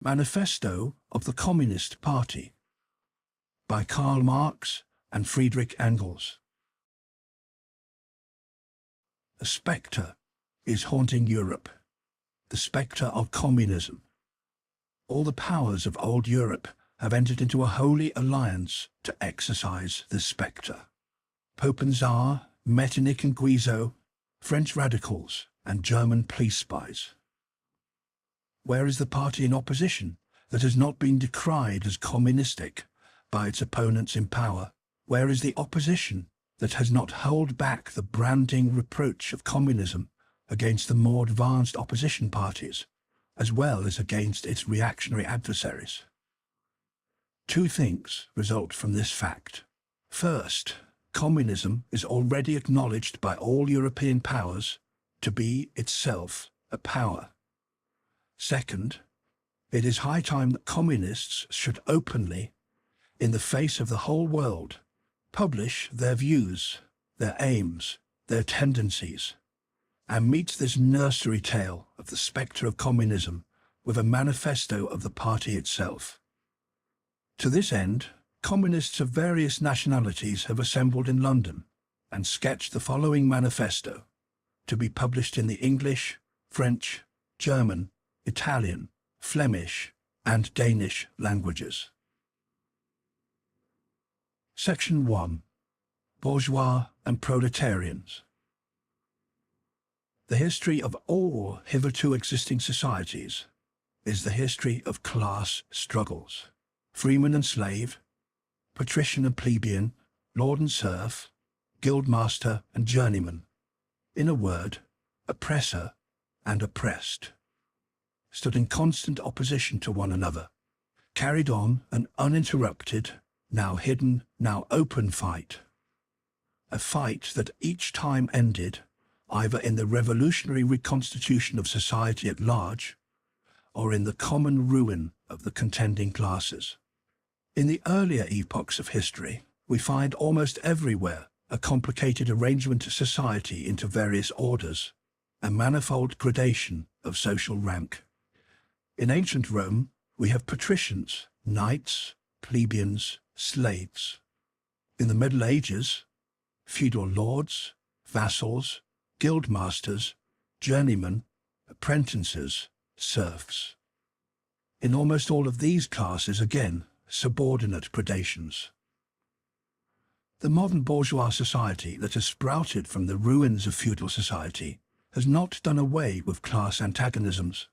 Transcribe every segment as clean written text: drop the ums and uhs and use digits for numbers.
Manifesto of the Communist Party by Karl Marx and Friedrich Engels. A spectre is haunting Europe, the spectre of communism. All the powers of old Europe have entered into a holy alliance to exorcise this spectre. Pope and Tsar, Metternich and Guizot, French radicals and German police spies. Where is the party in opposition that has not been decried as communistic by its opponents in power? Where is the opposition that has not held back the branding reproach of communism against the more advanced opposition parties, as well as against its reactionary adversaries? Two things result from this fact. First, communism is already acknowledged by all European powers to be itself a power. Second, it is high time that communists should openly, in the face of the whole world, publish their views, their aims, their tendencies, and meet this nursery tale of the spectre of communism with a manifesto of the party itself. To this end, communists of various nationalities have assembled in London and sketched the following manifesto, to be published in the English, French, German, Italian, Flemish, and Danish languages. Section 1. Bourgeois and Proletarians. The history of all hitherto existing societies is the history of class struggles. Freeman and slave, patrician and plebeian, lord and serf, guildmaster and journeyman. In a word, oppressor and oppressed, stood in constant opposition to one another, carried on an uninterrupted, now hidden, now open fight. A fight that each time ended either in the revolutionary reconstitution of society at large, or in the common ruin of the contending classes. In the earlier epochs of history, we find almost everywhere a complicated arrangement of society into various orders, a manifold gradation of social rank. In ancient Rome, we have patricians, knights, plebeians, slaves. In the Middle Ages, feudal lords, vassals, guildmasters, journeymen, apprentices, serfs. In almost all of these classes, again, subordinate gradations. The modern bourgeois society that has sprouted from the ruins of feudal society has not done away with class antagonisms.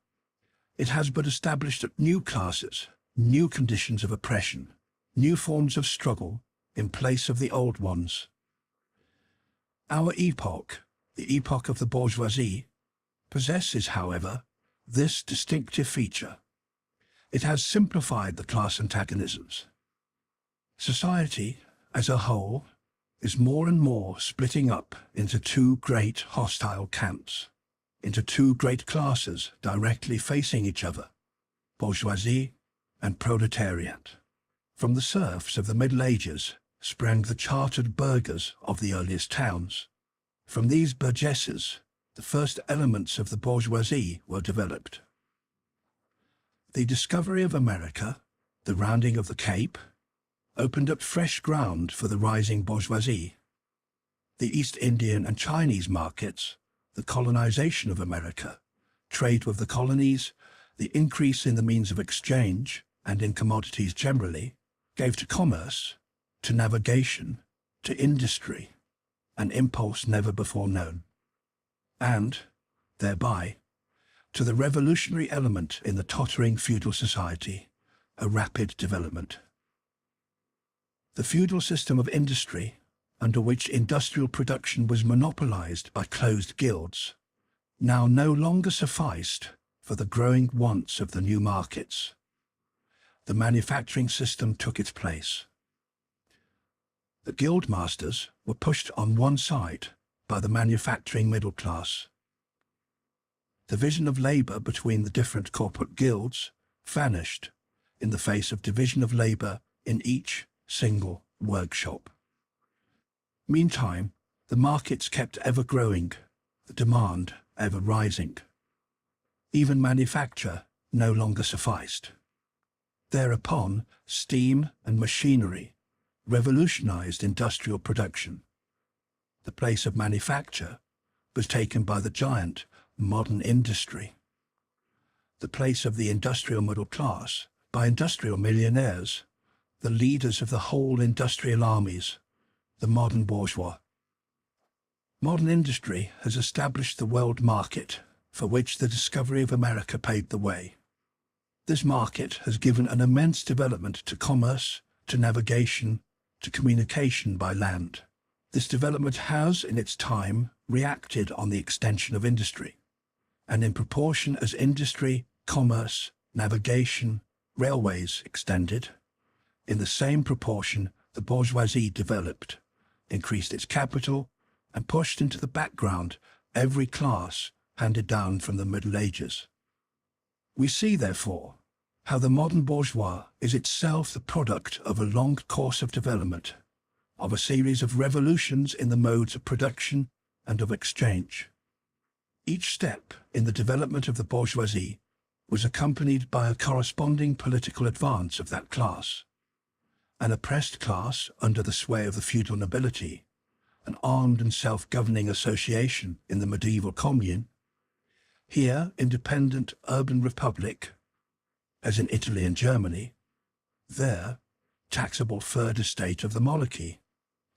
It has but established new classes, new conditions of oppression, new forms of struggle in place of the old ones. Our epoch, the epoch of the bourgeoisie, possesses, however, this distinctive feature. It has simplified the class antagonisms. Society, as a whole, is more and more splitting up into two great hostile camps, into two great classes directly facing each other, bourgeoisie and proletariat. From the serfs of the Middle Ages sprang the chartered burghers of the earliest towns. From these burgesses, the first elements of the bourgeoisie were developed. The discovery of America, the rounding of the Cape, opened up fresh ground for the rising bourgeoisie. The East Indian and Chinese markets, the colonization of America, trade with the colonies, the increase in the means of exchange and in commodities generally, gave to commerce, to navigation, to industry, an impulse never before known, and, thereby, to the revolutionary element in the tottering feudal society, a rapid development. The feudal system of industry, under which industrial production was monopolized by closed guilds, now no longer sufficed for the growing wants of the new markets. The manufacturing system took its place. The guild masters were pushed on one side by the manufacturing middle class. Division of labor between the different corporate guilds vanished in the face of division of labor in each single workshop. Meantime, the markets kept ever growing, the demand ever rising. Even manufacture no longer sufficed. Thereupon, steam and machinery revolutionized industrial production. The place of manufacture was taken by the giant modern industry. The place of the industrial middle class by industrial millionaires, the leaders of the whole industrial armies, the modern bourgeois. Modern industry has established the world market for which the discovery of America paved the way. This market has given an immense development to commerce, to navigation, to communication by land. This development has, in its time, reacted on the extension of industry. And in proportion as industry, commerce, navigation, railways extended, in the same proportion the bourgeoisie developed, increased its capital, and pushed into the background every class handed down from the Middle Ages. We see, therefore, how the modern bourgeois is itself the product of a long course of development, of a series of revolutions in the modes of production and of exchange. Each step in the development of the bourgeoisie was accompanied by a corresponding political advance of that class. An oppressed class under the sway of the feudal nobility, an armed and self-governing association in the medieval commune, here independent urban republic, as in Italy and Germany, there taxable third estate of the monarchy,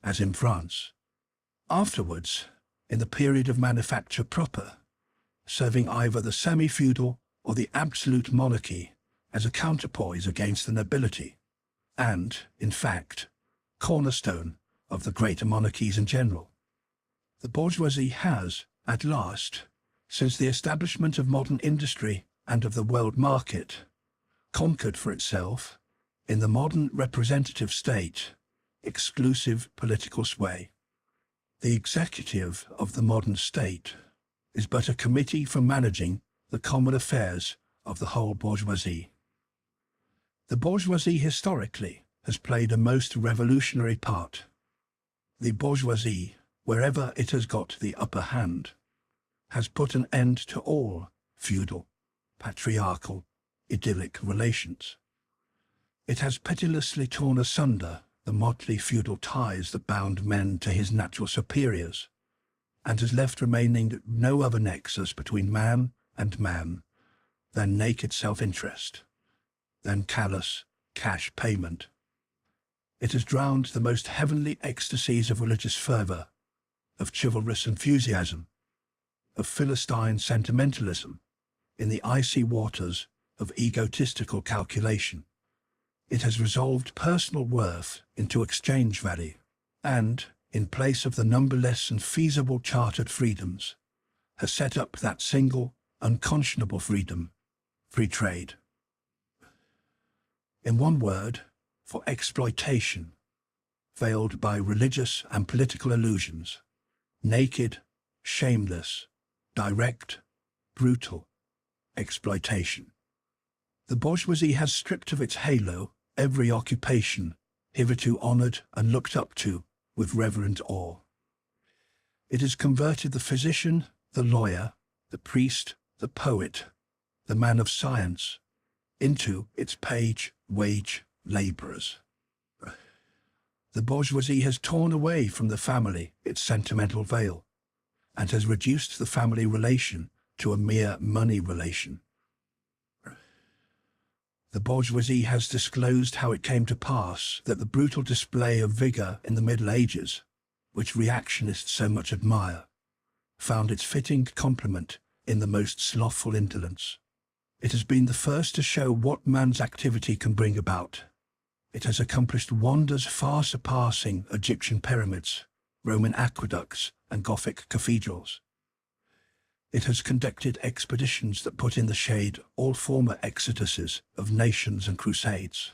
as in France. Afterwards, in the period of manufacture proper, serving either the semi-feudal or the absolute monarchy as a counterpoise against the nobility, and, in fact, cornerstone of the greater monarchies in general. The bourgeoisie has, at last, since the establishment of modern industry and of the world market, conquered for itself, in the modern representative state, exclusive political sway. The executive of the modern state is but a committee for managing the common affairs of the whole bourgeoisie. The bourgeoisie historically has played a most revolutionary part. The bourgeoisie, wherever it has got the upper hand, has put an end to all feudal, patriarchal, idyllic relations. It has pitilessly torn asunder the motley feudal ties that bound man to his natural superiors, and has left remaining no other nexus between man and man than naked self-interest, than callous cash payment. It has drowned the most heavenly ecstasies of religious fervour, of chivalrous enthusiasm, of Philistine sentimentalism, in the icy waters of egotistical calculation. It has resolved personal worth into exchange value, and, in place of the numberless and feasible chartered freedoms, has set up that single, unconscionable freedom, free trade. In one word, for exploitation, veiled by religious and political illusions, naked, shameless, direct, brutal exploitation. The bourgeoisie has stripped of its halo every occupation hitherto honoured and looked up to with reverent awe. It has converted the physician, the lawyer, the priest, the poet, the man of science, into its wage labourers. The bourgeoisie has torn away from the family its sentimental veil, and has reduced the family relation to a mere money relation. The bourgeoisie has disclosed how it came to pass that the brutal display of vigour in the Middle Ages, which reactionists so much admire, found its fitting complement in the most slothful indolence. It has been the first to show what man's activity can bring about. It has accomplished wonders far surpassing Egyptian pyramids, Roman aqueducts, and Gothic cathedrals. It has conducted expeditions that put in the shade all former exoduses of nations and crusades.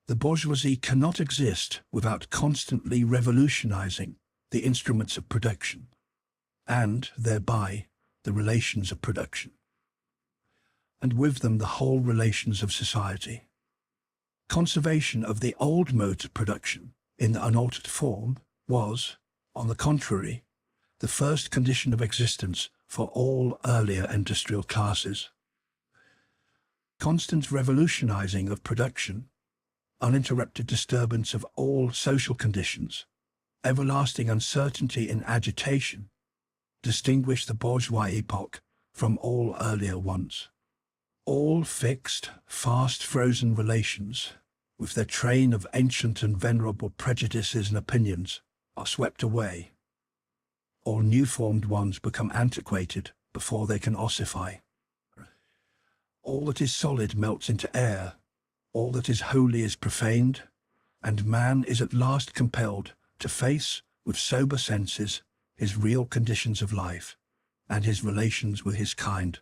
The bourgeoisie cannot exist without constantly revolutionizing the instruments of production, and, thereby, the relations of production, and with them the whole relations of society. Conservation of the old modes of production in the unaltered form was, on the contrary, the first condition of existence for all earlier industrial classes. constant revolutionizing of production, uninterrupted disturbance of all social conditions, everlasting uncertainty and agitation, distinguish the bourgeois epoch from all earlier ones. All fixed, fast-frozen relations, with their train of ancient and venerable prejudices and opinions, are swept away. All new-formed ones become antiquated before they can ossify. All that is solid melts into air, all that is holy is profaned, and man is at last compelled to face, with sober senses, his real conditions of life, and his relations with his kind.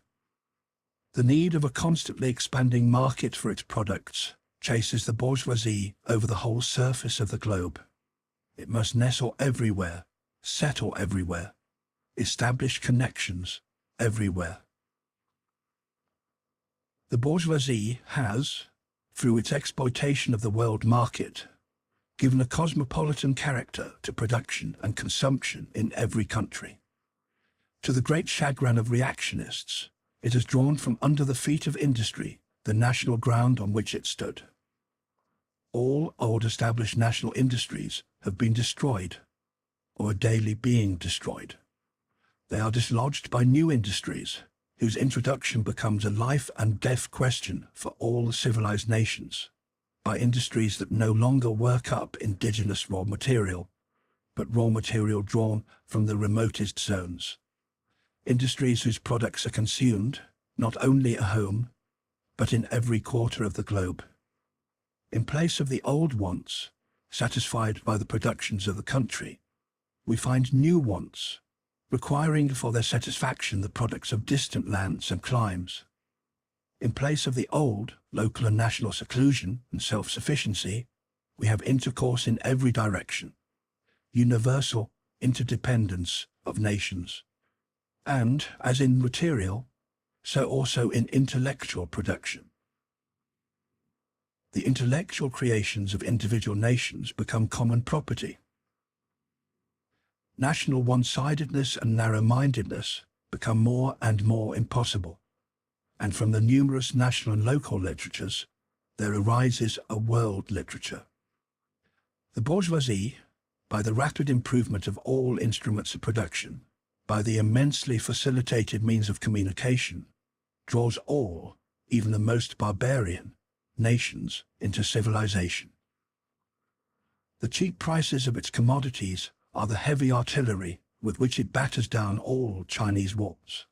The need of a constantly expanding market for its products chases the bourgeoisie over the whole surface of the globe. It must nestle everywhere, settle everywhere, establish connections everywhere. The bourgeoisie has, through its exploitation of the world market, given a cosmopolitan character to production and consumption in every country. To the great chagrin of reactionists, it has drawn from under the feet of industry the national ground on which it stood. All old established national industries have been destroyed, or are daily being destroyed. They are dislodged by new industries, whose introduction becomes a life and death question for all civilized nations, by industries that no longer work up indigenous raw material, but raw material drawn from the remotest zones. Industries whose products are consumed, not only at home, but in every quarter of the globe. In place of the old wants, satisfied by the productions of the country, we find new wants, requiring for their satisfaction the products of distant lands and climes. In place of the old local and national seclusion and self-sufficiency, we have intercourse in every direction, universal interdependence of nations. And, as in material, so also in intellectual production. The intellectual creations of individual nations become common property. National one-sidedness and narrow-mindedness become more and more impossible, and from the numerous national and local literatures, there arises a world literature. The bourgeoisie, by the rapid improvement of all instruments of production, by the immensely facilitated means of communication, draws all, even the most barbarian, nations into civilization. The cheap prices of its commodities are the heavy artillery with which it batters down all Chinese walls,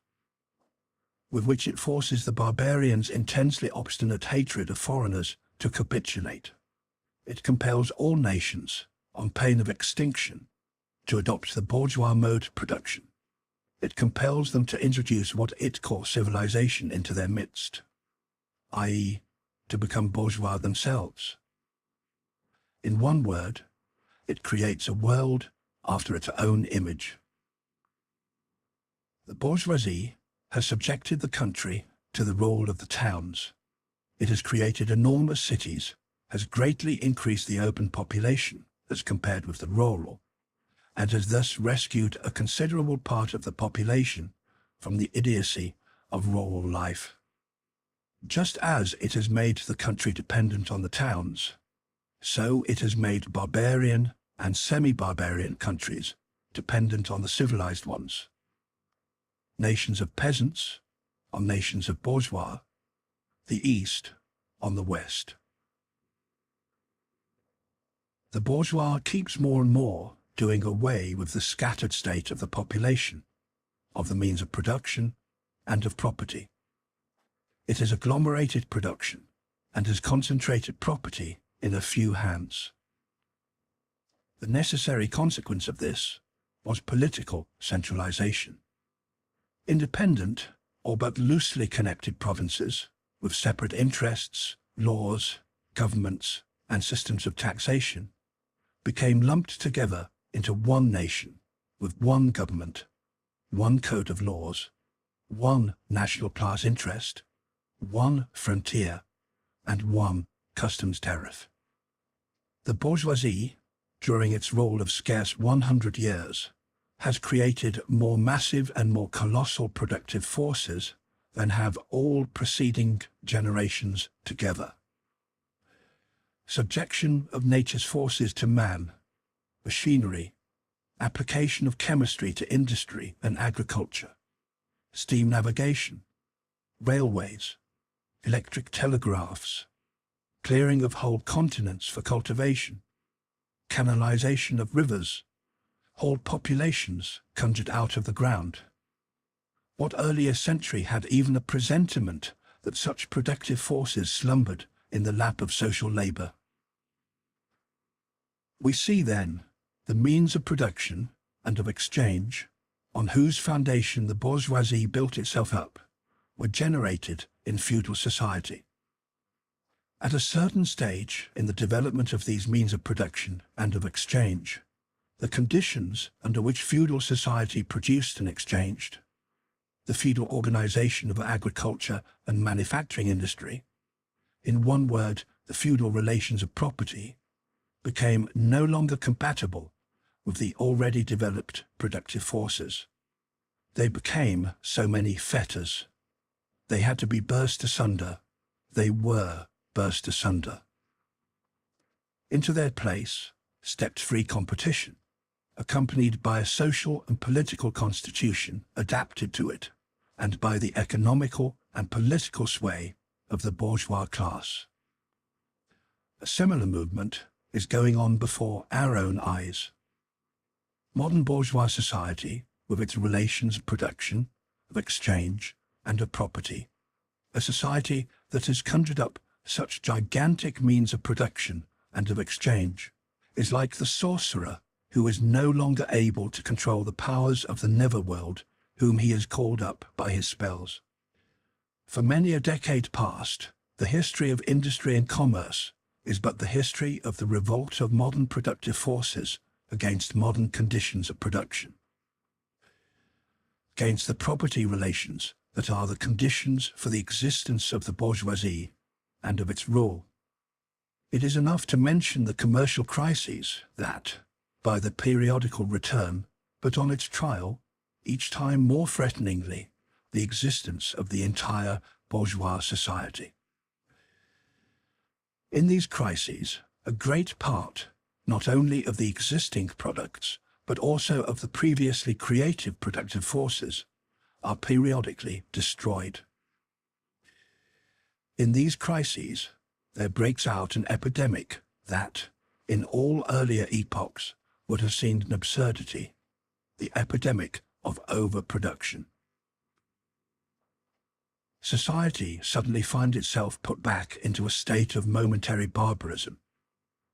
with which it forces the barbarians' intensely obstinate hatred of foreigners to capitulate. It compels all nations, on pain of extinction, to adopt the bourgeois mode of production. It compels them to introduce what it calls civilization into their midst, i.e., to become bourgeois themselves. In one word, it creates a world after its own image. The bourgeoisie has subjected the country to the rule of the towns. It has created enormous cities, has greatly increased the urban population as compared with the rural, and has thus rescued a considerable part of the population from the idiocy of rural life. Just as it has made the country dependent on the towns, so it has made barbarian and semi-barbarian countries dependent on the civilized ones. Nations of peasants on nations of bourgeois, the East on the West. The bourgeois keeps more and more doing away with the scattered state of the population, of the means of production, and of property. It has agglomerated production and has concentrated property in a few hands. The necessary consequence of this was political centralization. Independent, or but loosely connected provinces, with separate interests, laws, governments, and systems of taxation, became lumped together into one nation, with one government, one code of laws, one national class interest, one frontier, and one customs tariff. The bourgeoisie, during its rule of scarce 100 years, has created more massive and more colossal productive forces than have all preceding generations together. Subjection of nature's forces to man, machinery, application of chemistry to industry and agriculture, steam navigation, railways, electric telegraphs, clearing of whole continents for cultivation, canalization of rivers, whole populations conjured out of the ground. What earlier century had even a presentiment that such productive forces slumbered in the lap of social labor? We see then the means of production and of exchange, on whose foundation the bourgeoisie built itself up, were generated in feudal society. At a certain stage in the development of these means of production and of exchange, the conditions under which feudal society produced and exchanged, the feudal organization of agriculture and manufacturing industry, in one word, the feudal relations of property, became no longer compatible with the already developed productive forces. They became so many fetters. They had to be burst asunder. They were burst asunder. Into their place stepped free competition, accompanied by a social and political constitution adapted to it, and by the economical and political sway of the bourgeois class. A similar movement is going on before our own eyes. Modern bourgeois society, with its relations of production, of exchange, and of property, a society that has conjured up such gigantic means of production and of exchange, is like the sorcerer who is no longer able to control the powers of the netherworld whom he has called up by his spells. For many a decade past, the history of industry and commerce is but the history of the revolt of modern productive forces against modern conditions of production, against the property relations that are the conditions for the existence of the bourgeoisie and of its rule. It is enough to mention the commercial crises that, by the periodical return, but on its trial, each time more threateningly, the existence of the entire bourgeois society. In these crises, a great part, not only of the existing products, but also of the previously creative productive forces, are periodically destroyed. In these crises, there breaks out an epidemic that, in all earlier epochs, would have seemed an absurdity, the epidemic of overproduction. Society suddenly finds itself put back into a state of momentary barbarism.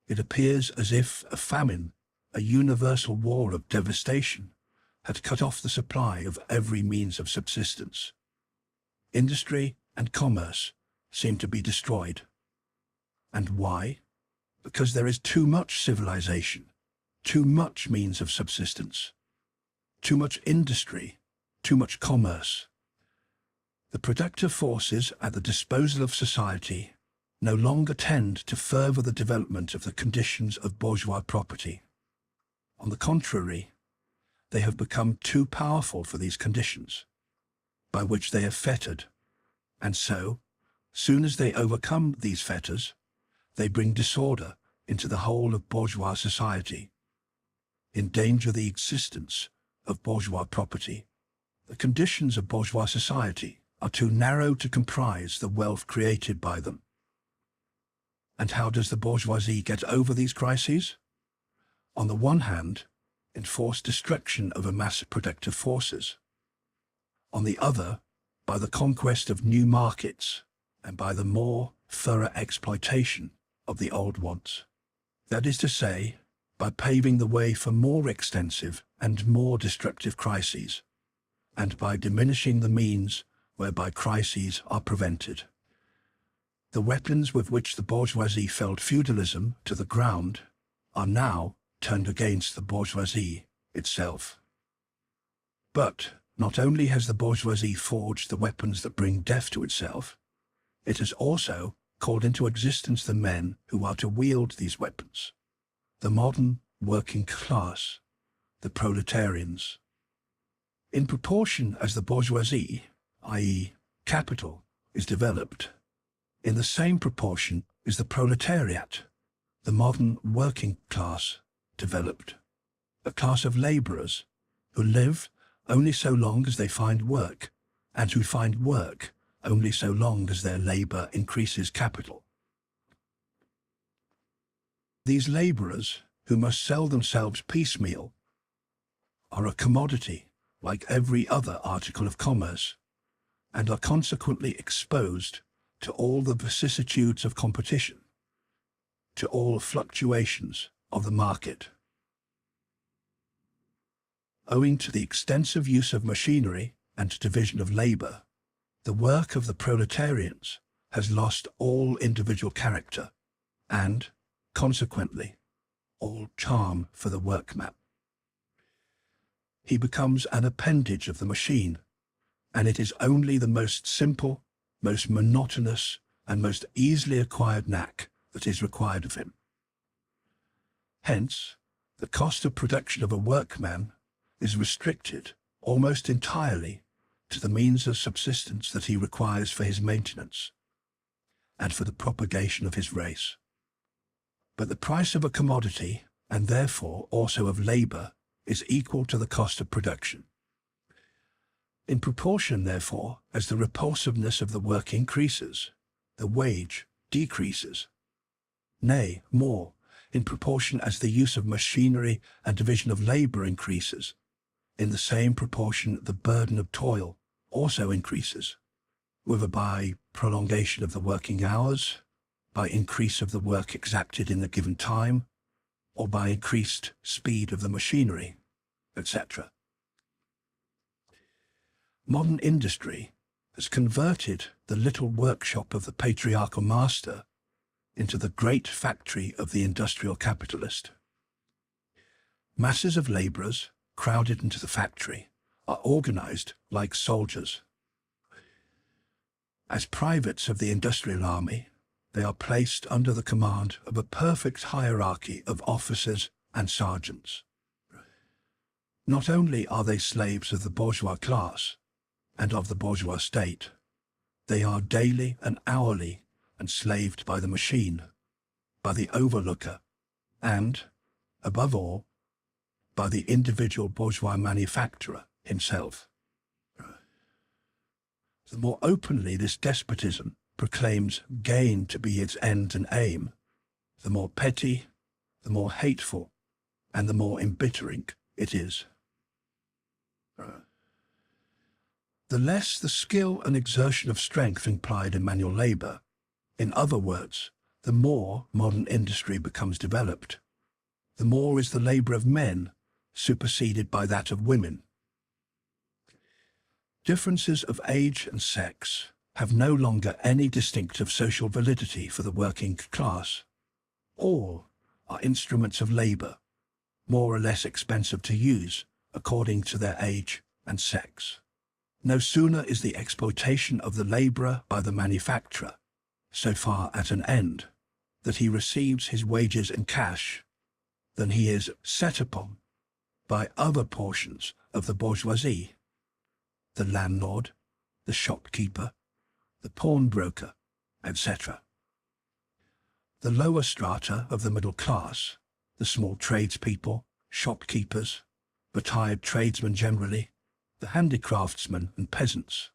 It appears as if a famine, a universal war of devastation, had cut off the supply of every means of subsistence. Industry and commerce seem to be destroyed. And why? Because there is too much civilization, too much means of subsistence, too much industry, too much commerce. The productive forces at the disposal of society no longer tend to further the development of the conditions of bourgeois property. On the contrary, they have become too powerful for these conditions, by which they are fettered, and so, soon as they overcome these fetters, they bring disorder into the whole of bourgeois society, endanger the existence of bourgeois property. The conditions of bourgeois society are too narrow to comprise the wealth created by them. And how does the bourgeoisie get over these crises? On the one hand, enforced destruction of a mass of productive forces. On the other, by the conquest of new markets and by the more thorough exploitation of the old ones. That is to say, by paving the way for more extensive and more destructive crises, and by diminishing the means whereby crises are prevented. The weapons with which the bourgeoisie felled feudalism to the ground are now turned against the bourgeoisie itself. But not only has the bourgeoisie forged the weapons that bring death to itself, it has also called into existence the men who are to wield these weapons, the modern working class, the proletarians. In proportion as the bourgeoisie, i.e., capital is developed, in the same proportion is the proletariat, the modern working class, developed. A class of labourers who live only so long as they find work, and who find work only so long as their labour increases capital. These labourers, who must sell themselves piecemeal, are a commodity like every other article of commerce, and are consequently exposed to all the vicissitudes of competition, to all fluctuations of the market. Owing to the extensive use of machinery and division of labour, the work of the proletarians has lost all individual character and, consequently, all charm for the workman. He becomes an appendage of the machine, and it is only the most simple, most monotonous, and most easily acquired knack that is required of him. Hence, the cost of production of a workman is restricted almost entirely to the means of subsistence that he requires for his maintenance and for the propagation of his race. But the price of a commodity, and therefore also of labour, is equal to the cost of production. In proportion, therefore, as the repulsiveness of the work increases, the wage decreases. Nay, more, in proportion as the use of machinery and division of labour increases, in the same proportion the burden of toil also increases, whether by prolongation of the working hours, by increase of the work exacted in the given time, or by increased speed of the machinery, etc. Modern industry has converted the little workshop of the patriarchal master into the great factory of the industrial capitalist. Masses of labourers crowded into the factory are organised like soldiers. As privates of the industrial army, they are placed under the command of a perfect hierarchy of officers and sergeants. Not only are they slaves of the bourgeois class and of the bourgeois state, they are daily and hourly enslaved by the machine, by the overlooker, and, above all, by the individual bourgeois manufacturer himself. The more openly this despotism proclaims gain to be its end and aim, the more petty, the more hateful, and the more embittering it is. The less the skill and exertion of strength implied in manual labour, in other words, the more modern industry becomes developed, the more is the labour of men superseded by that of women. Differences of age and sex have no longer any distinctive social validity for the working class. All are instruments of labour, more or less expensive to use according to their age and sex. No sooner is the exploitation of the labourer by the manufacturer so far at an end that he receives his wages in cash than he is set upon by other portions of the bourgeoisie, the landlord, the shopkeeper, the pawnbroker, etc. The lower strata of the middle class, the small tradespeople, shopkeepers, retired tradesmen generally, the handicraftsmen and peasants,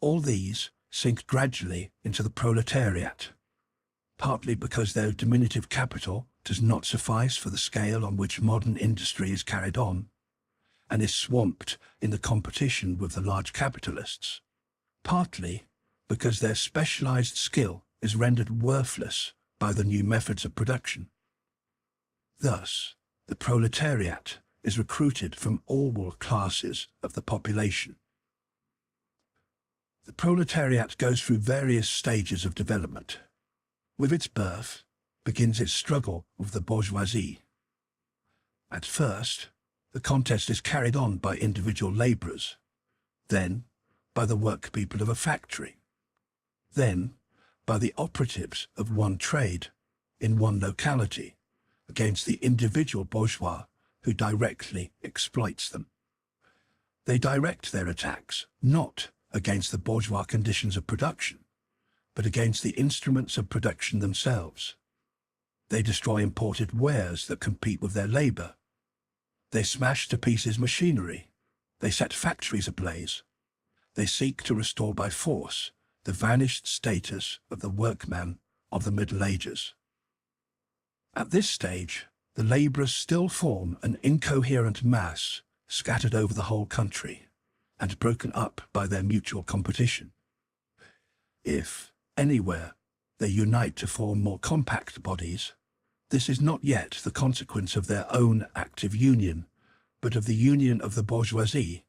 all these sink gradually into the proletariat, partly because their diminutive capital does not suffice for the scale on which modern industry is carried on, and is swamped in the competition with the large capitalists, partly because their specialized skill is rendered worthless by the new methods of production. Thus, the proletariat is recruited from all classes of the population. The proletariat goes through various stages of development. With its birth begins its struggle with the bourgeoisie. At first, the contest is carried on by individual labourers, then by the workpeople of a factory, then by the operatives of one trade in one locality against the individual bourgeois who directly exploits them. They direct their attacks not against the bourgeois conditions of production, but against the instruments of production themselves. They destroy imported wares that compete with their labor. They smash to pieces machinery. They set factories ablaze. They seek to restore by force the vanished status of the workman of the Middle Ages. At this stage, the laborers still form an incoherent mass scattered over the whole country and broken up by their mutual competition. If, anywhere, they unite to form more compact bodies, this is not yet the consequence of their own active union, but of the union of the bourgeoisie,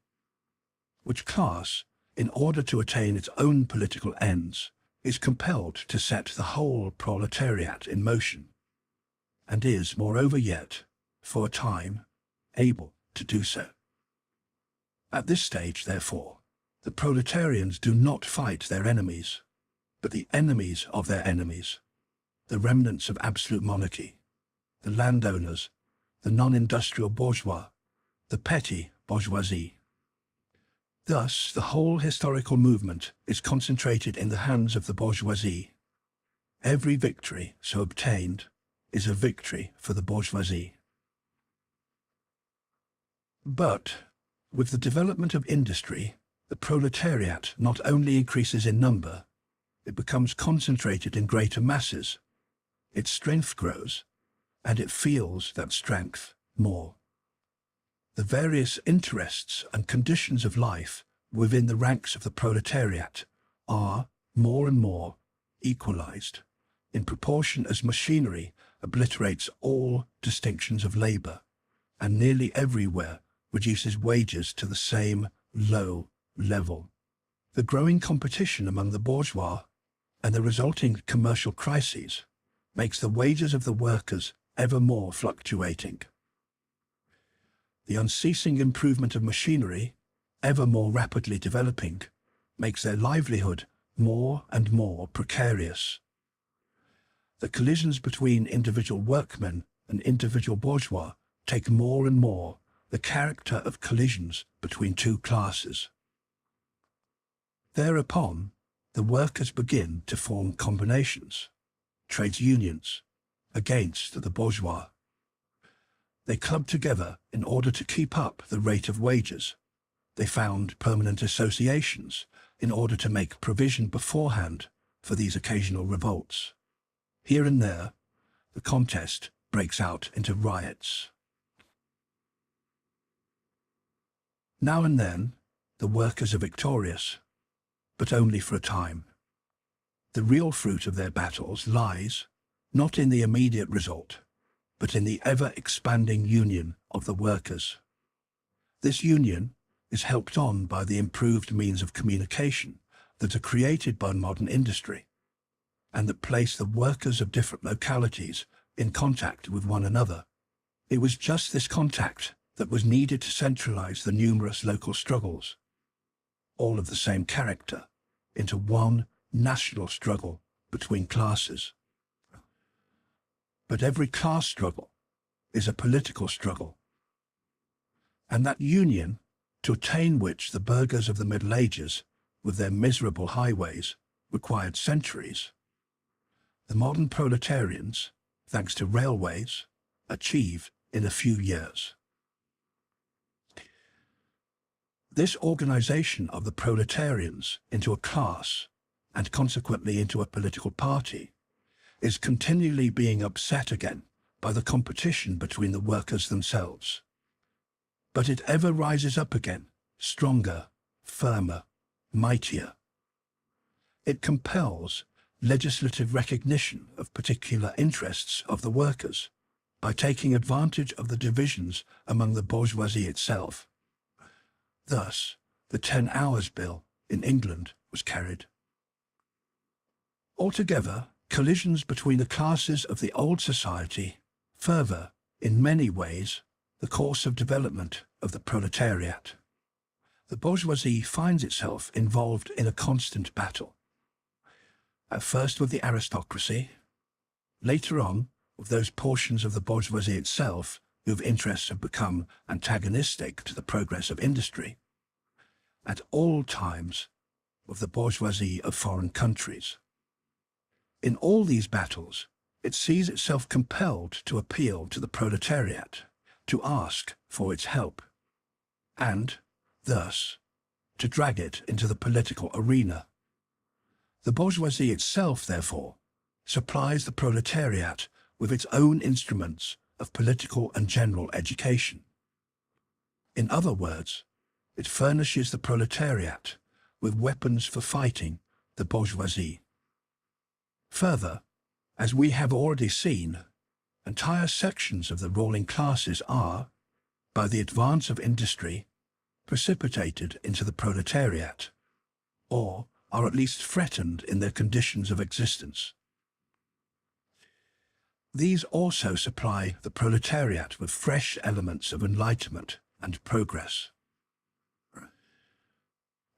which class, in order to attain its own political ends, is compelled to set the whole proletariat in motion, and is, moreover yet, for a time, able to do so. At this stage, therefore, the proletarians do not fight their enemies, but the enemies of their enemies, the remnants of absolute monarchy, the landowners, the non-industrial bourgeois, the petty bourgeoisie. Thus, the whole historical movement is concentrated in the hands of the bourgeoisie. Every victory so obtained is a victory for the bourgeoisie. But, with the development of industry, the proletariat not only increases in number, it becomes concentrated in greater masses. Its strength grows, and it feels that strength more. The various interests and conditions of life within the ranks of the proletariat are, more and more, equalized, in proportion as machinery obliterates all distinctions of labor, and nearly everywhere reduces wages to the same low level. The growing competition among the bourgeois and the resulting commercial crises makes the wages of the workers ever more fluctuating. The unceasing improvement of machinery, ever more rapidly developing, makes their livelihood more and more precarious. The collisions between individual workmen and individual bourgeois take more and more the character of collisions between two classes. Thereupon, the workers begin to form combinations, trades unions, against the bourgeois. They club together in order to keep up the rate of wages. They found permanent associations in order to make provision beforehand for these occasional revolts. Here and there, the contest breaks out into riots. Now and then, the workers are victorious, but only for a time. The real fruit of their battles lies not in the immediate result, but in the ever-expanding union of the workers. This union is helped on by the improved means of communication that are created by modern industry, and that place the workers of different localities in contact with one another. It was just this contact that was needed to centralize the numerous local struggles, all of the same character, into one national struggle between classes. But every class struggle is a political struggle, and that union, to attain which the burghers of the Middle Ages, with their miserable highways, required centuries, the modern proletarians, thanks to railways, achieve in a few years. This organization of the proletarians into a class, and consequently into a political party, is continually being upset again by the competition between the workers themselves. But it ever rises up again, stronger, firmer, mightier. It compels legislative recognition of particular interests of the workers by taking advantage of the divisions among the bourgeoisie itself. Thus, the 10 Hours Bill in England was carried. Altogether, collisions between the classes of the old society further, in many ways, the course of development of the proletariat. The bourgeoisie finds itself involved in a constant battle. At first with the aristocracy, later on with those portions of the bourgeoisie itself whose interests have become antagonistic to the progress of industry. At all times, of the bourgeoisie of foreign countries. In all these battles, it sees itself compelled to appeal to the proletariat, to ask for its help, and, thus, to drag it into the political arena. The bourgeoisie itself, therefore, supplies the proletariat with its own instruments of political and general education. In other words, it furnishes the proletariat with weapons for fighting the bourgeoisie. Further, as we have already seen, entire sections of the ruling classes are, by the advance of industry, precipitated into the proletariat, or are at least threatened in their conditions of existence. These also supply the proletariat with fresh elements of enlightenment and progress.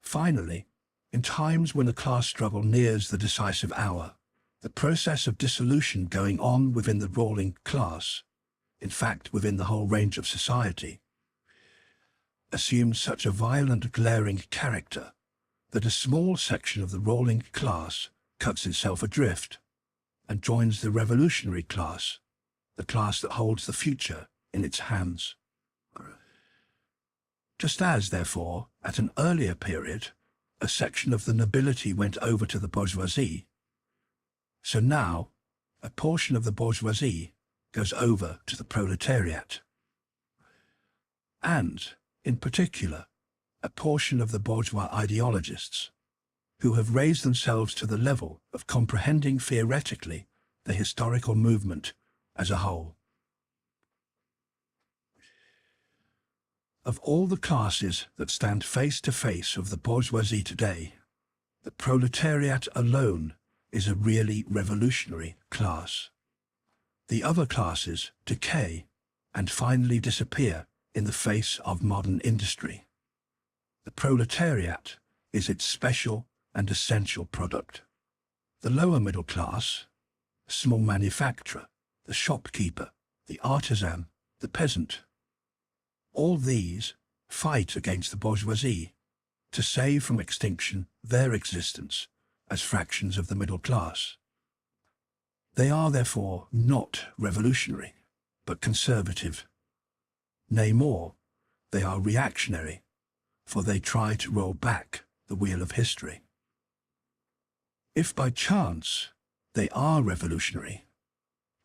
Finally, in times when the class struggle nears the decisive hour, the process of dissolution going on within the ruling class, in fact within the whole range of society, assumes such a violent, glaring character that a small section of the ruling class cuts itself adrift and joins the revolutionary class, the class that holds the future in its hands. Just as, therefore, at an earlier period, a section of the nobility went over to the bourgeoisie, so now a portion of the bourgeoisie goes over to the proletariat. And, in particular, a portion of the bourgeois ideologists, who have raised themselves to the level of comprehending theoretically the historical movement as a whole. Of all the classes that stand face to face with the bourgeoisie today, the proletariat alone is a really revolutionary class. The other classes decay and finally disappear in the face of modern industry. The proletariat is its special and essential product. The lower middle class, the small manufacturer, the shopkeeper, the artisan, the peasant, all these fight against the bourgeoisie to save from extinction their existence as fractions of the middle class. They are therefore not revolutionary, but conservative. Nay more, they are reactionary, for they try to roll back the wheel of history. If by chance they are revolutionary,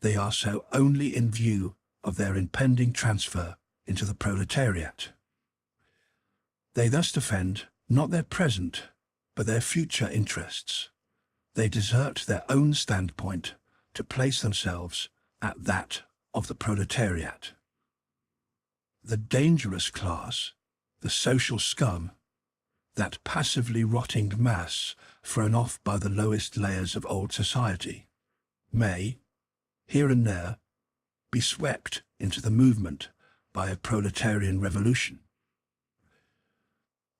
they are so only in view of their impending transfer into the proletariat. They thus defend not their present, but their future interests. They desert their own standpoint to place themselves at that of the proletariat. The dangerous class, the social scum, that passively rotting mass thrown off by the lowest layers of old society, may, here and there, be swept into the movement by a proletarian revolution.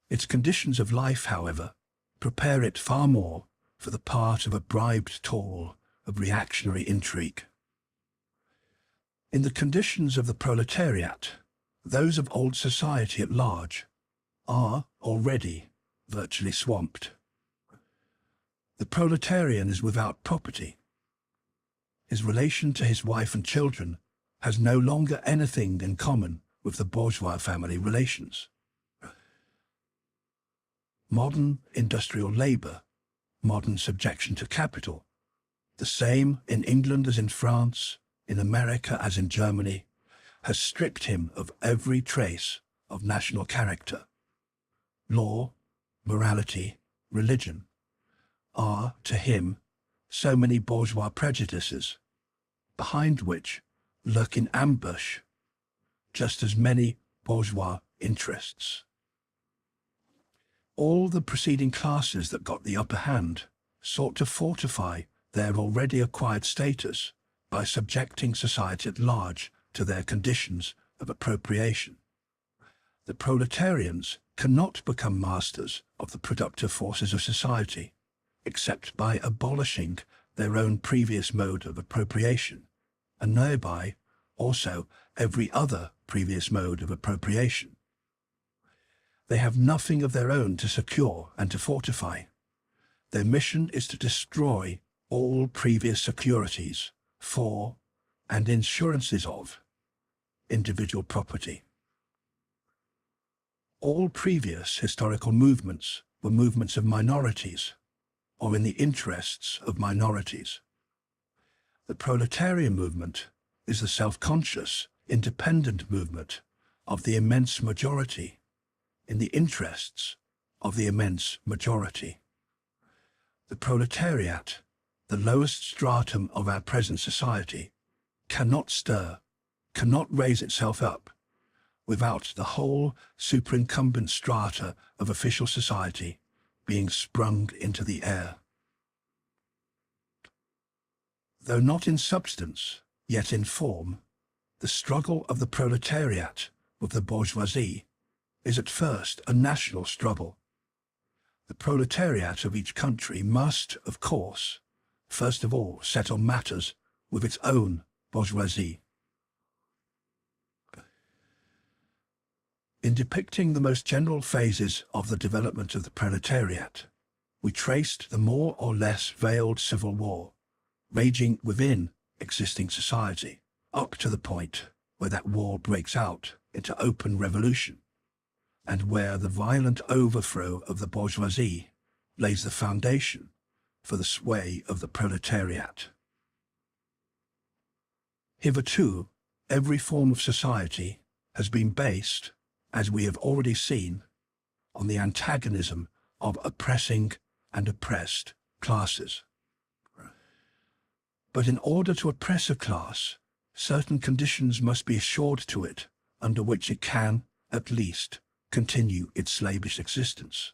Its conditions of life, however, prepare it far more for the part of a bribed tool of reactionary intrigue. In the conditions of the proletariat, those of old society at large are already virtually swamped. The proletarian is without property. His relation to his wife and children has no longer anything in common with the bourgeois family relations. Modern industrial labour, modern subjection to capital, the same in England as in France, in America as in Germany, has stripped him of every trace of national character. Law, morality, religion are, to him, so many bourgeois prejudices, behind which lurk in ambush just as many bourgeois interests. All the preceding classes that got the upper hand sought to fortify their already acquired status by subjecting society at large to their conditions of appropriation. The proletarians cannot become masters of the productive forces of society, except by abolishing their own previous mode of appropriation, and thereby also every other previous mode of appropriation. They have nothing of their own to secure and to fortify, Their mission is to destroy all previous securities for and insurances of individual property. All previous historical movements were movements of minorities, or in the interests of minorities. The proletarian movement is the self-conscious, independent movement of the immense majority, in the interests of the immense majority. The proletariat, the lowest stratum of our present society, cannot stir, cannot raise itself up, without the whole superincumbent strata of official society being sprung into the air. Though not in substance, yet in form, the struggle of the proletariat with the bourgeoisie is at first a national struggle. The proletariat of each country must, of course, first of all settle matters with its own bourgeoisie. In depicting the most general phases of the development of the proletariat, we traced the more or less veiled civil war raging within existing society, up to the point where that war breaks out into open revolution, and where the violent overthrow of the bourgeoisie lays the foundation for the sway of the proletariat. Hitherto, every form of society has been based, as we have already seen, on the antagonism of oppressing and oppressed classes. But in order to oppress a class, certain conditions must be assured to it under which it can, at least, continue its slavish existence.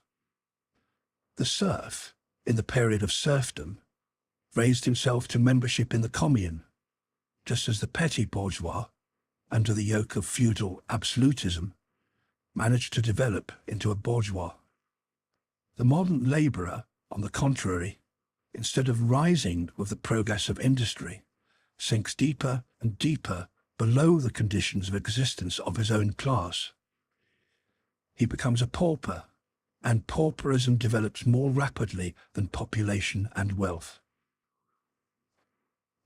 The serf, in the period of serfdom, raised himself to membership in the commune, just as the petty bourgeois, under the yoke of feudal absolutism, managed to develop into a bourgeois. The modern labourer, on the contrary, instead of rising with the progress of industry, sinks deeper and deeper below the conditions of existence of his own class. He becomes a pauper, and pauperism develops more rapidly than population and wealth.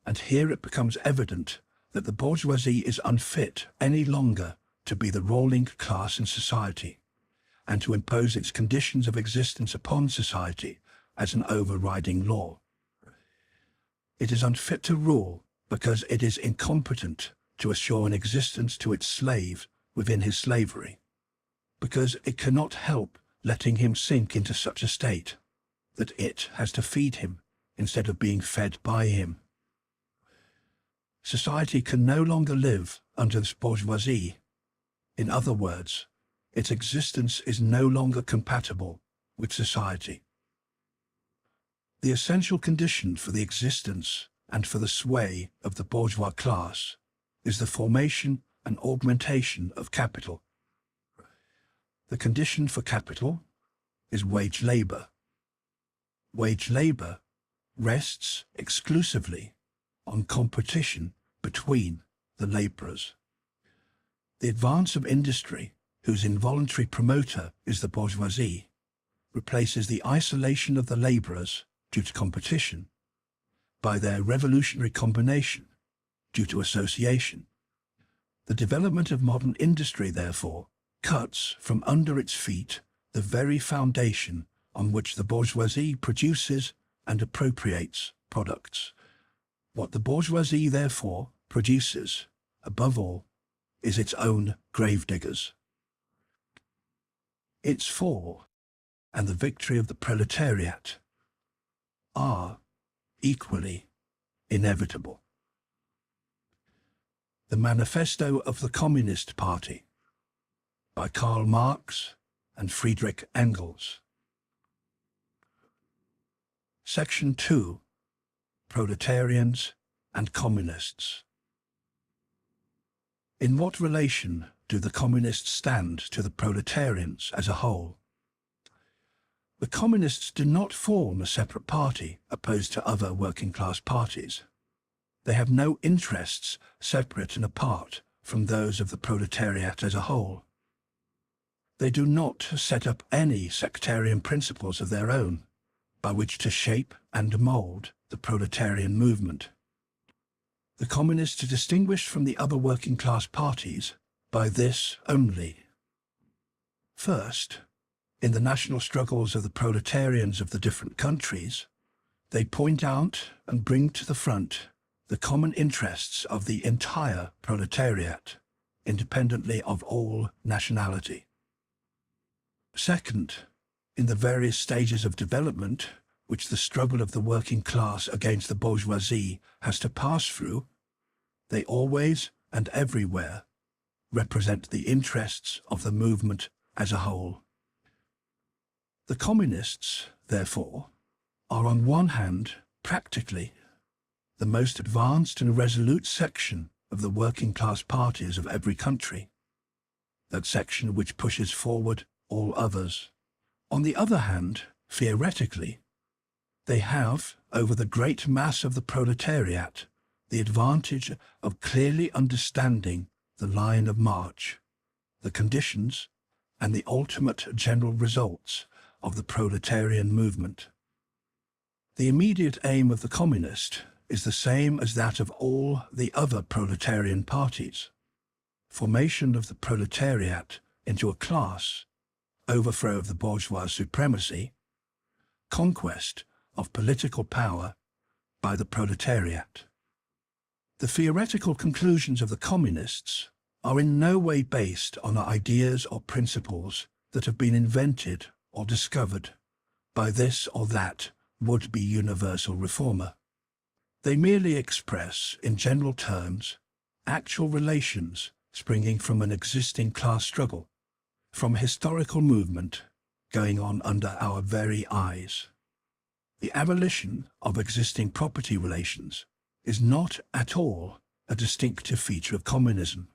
And here it becomes evident that the bourgeoisie is unfit any longer to be the ruling class in society, and to impose its conditions of existence upon society as an overriding law. It is unfit to rule because it is incompetent to assure an existence to its slave within his slavery, because it cannot help letting him sink into such a state that it has to feed him instead of being fed by him. Society can no longer live under this bourgeoisie. In other words, its existence is no longer compatible with society. The essential condition for the existence and for the sway of the bourgeois class is the formation and augmentation of capital. The condition for capital is wage labour. Wage labour rests exclusively on competition between the labourers. The advance of industry, whose involuntary promoter is the bourgeoisie, replaces the isolation of the labourers due to competition by their revolutionary combination due to association. The development of modern industry, therefore, cuts from under its feet the very foundation on which the bourgeoisie produces and appropriates products. What the bourgeoisie, therefore, produces, above all, is its own gravediggers. Its fall and the victory of the proletariat are equally inevitable. The Manifesto of the Communist Party by Karl Marx and Friedrich Engels. Section 2. Proletarians and Communists. In what relation do the communists stand to the proletarians as a whole? The communists do not form a separate party opposed to other working-class parties. They have no interests separate and apart from those of the proletariat as a whole. They do not set up any sectarian principles of their own, by which to shape and mould the proletarian movement. The communists are distinguished from the other working class parties by this only. First, in the national struggles of the proletarians of the different countries, they point out and bring to the front the common interests of the entire proletariat, independently of all nationality. Second, in the various stages of development which the struggle of the working class against the bourgeoisie has to pass through, they always and everywhere represent the interests of the movement as a whole. The communists, therefore, are on one hand practically the most advanced and resolute section of the working class parties of every country, that section which pushes forward all others. On the other hand, theoretically, they have, over the great mass of the proletariat, the advantage of clearly understanding the line of march, the conditions, and the ultimate general results of the proletarian movement. The immediate aim of the communist is the same as that of all the other proletarian parties: formation of the proletariat into a class, overthrow of the bourgeois supremacy, conquest of political power by the proletariat. The theoretical conclusions of the communists are in no way based on ideas or principles that have been invented or discovered by this or that would-be universal reformer. They merely express, in general terms, actual relations springing from an existing class struggle, from historical movement going on under our very eyes. The abolition of existing property relations is not at all a distinctive feature of communism.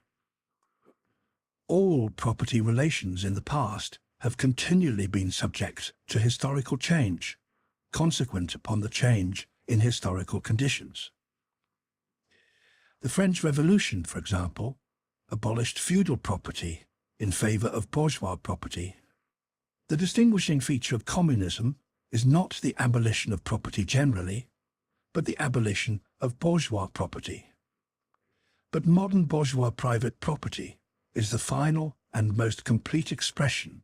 All property relations in the past have continually been subject to historical change, consequent upon the change in historical conditions. The French Revolution, for example, abolished feudal property in favour of bourgeois property. The distinguishing feature of communism is not the abolition of property generally, but the abolition of bourgeois property. But modern bourgeois private property is the final and most complete expression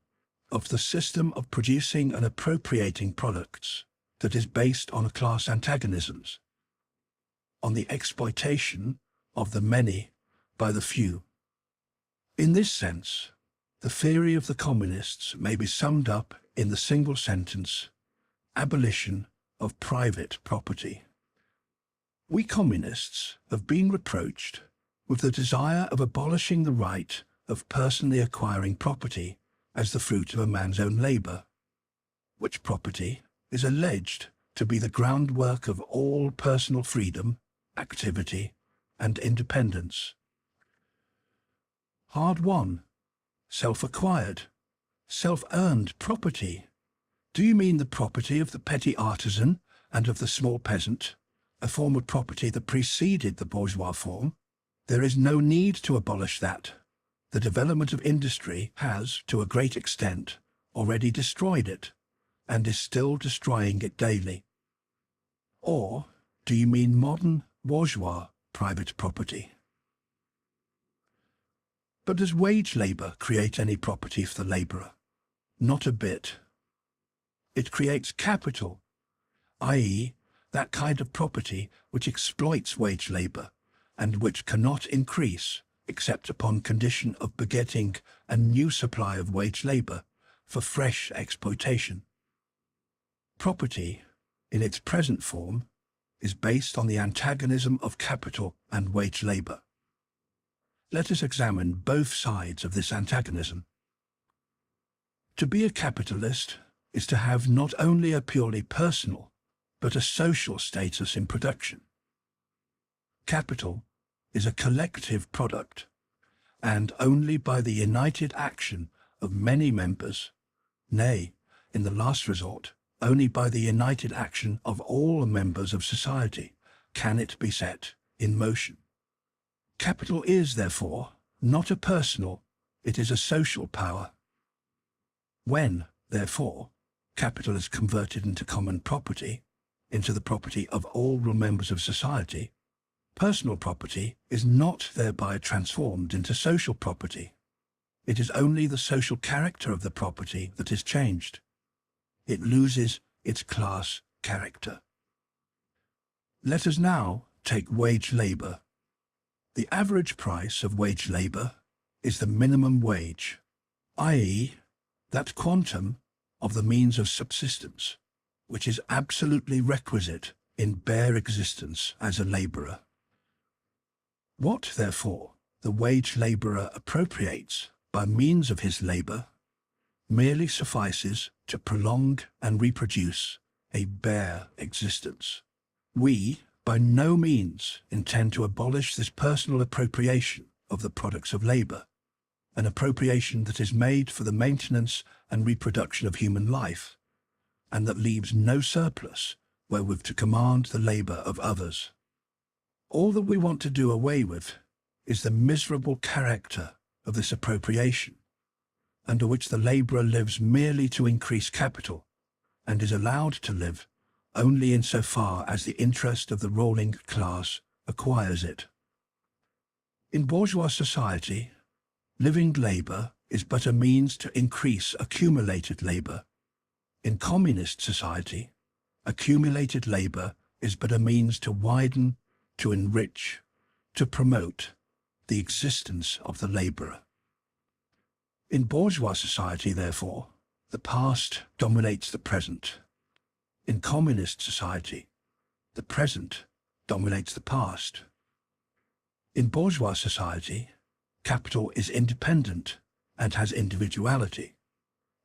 of the system of producing and appropriating products that is based on class antagonisms, on the exploitation of the many by the few. In this sense, the theory of the communists may be summed up in the single sentence: abolition of private property. We communists have been reproached with the desire of abolishing the right of personally acquiring property as the fruit of a man's own labour, which property is alleged to be the groundwork of all personal freedom, activity, and independence. Hard-won, self-acquired, self-earned property. Do you mean the property of the petty artisan and of the small peasant, a form of property that preceded the bourgeois form? There is no need to abolish that. The development of industry has, to a great extent, already destroyed it, and is still destroying it daily. Or do you mean modern bourgeois private property? But does wage labour create any property for the labourer? Not a bit. It creates capital, i.e., that kind of property which exploits wage labour and which cannot increase except upon condition of begetting a new supply of wage labour for fresh exploitation. Property, in its present form, is based on the antagonism of capital and wage labour. Let us examine both sides of this antagonism. To be a capitalist is to have not only a purely personal, but a social status in production. Capital is a collective product, and only by the united action of many members, nay, in the last resort, only by the united action of all members of society, can it be set in motion. Capital is, therefore, not a personal, it is a social power. When, therefore, capital is converted into common property, into the property of all members of society, personal property is not thereby transformed into social property. It is only the social character of the property that is changed. It loses its class character. Let us now take wage labour. The average price of wage labour is the minimum wage, i.e., that quantum of the means of subsistence, which is absolutely requisite in bare existence as a labourer. What, therefore, the wage labourer appropriates by means of his labour merely suffices to prolong and reproduce a bare existence. We, by no means, intend to abolish this personal appropriation of the products of labour, an appropriation that is made for the maintenance and reproduction of human life, and that leaves no surplus wherewith to command the labour of others. All that we want to do away with is the miserable character of this appropriation, under which the labourer lives merely to increase capital, and is allowed to live only in so far as the interest of the ruling class acquires it. In bourgeois society, living labour is but a means to increase accumulated labour. In communist society, accumulated labour is but a means to widen, to enrich, to promote the existence of the labourer. In bourgeois society, therefore, the past dominates the present. In communist society, the present dominates the past. In bourgeois society, capital is independent and has individuality,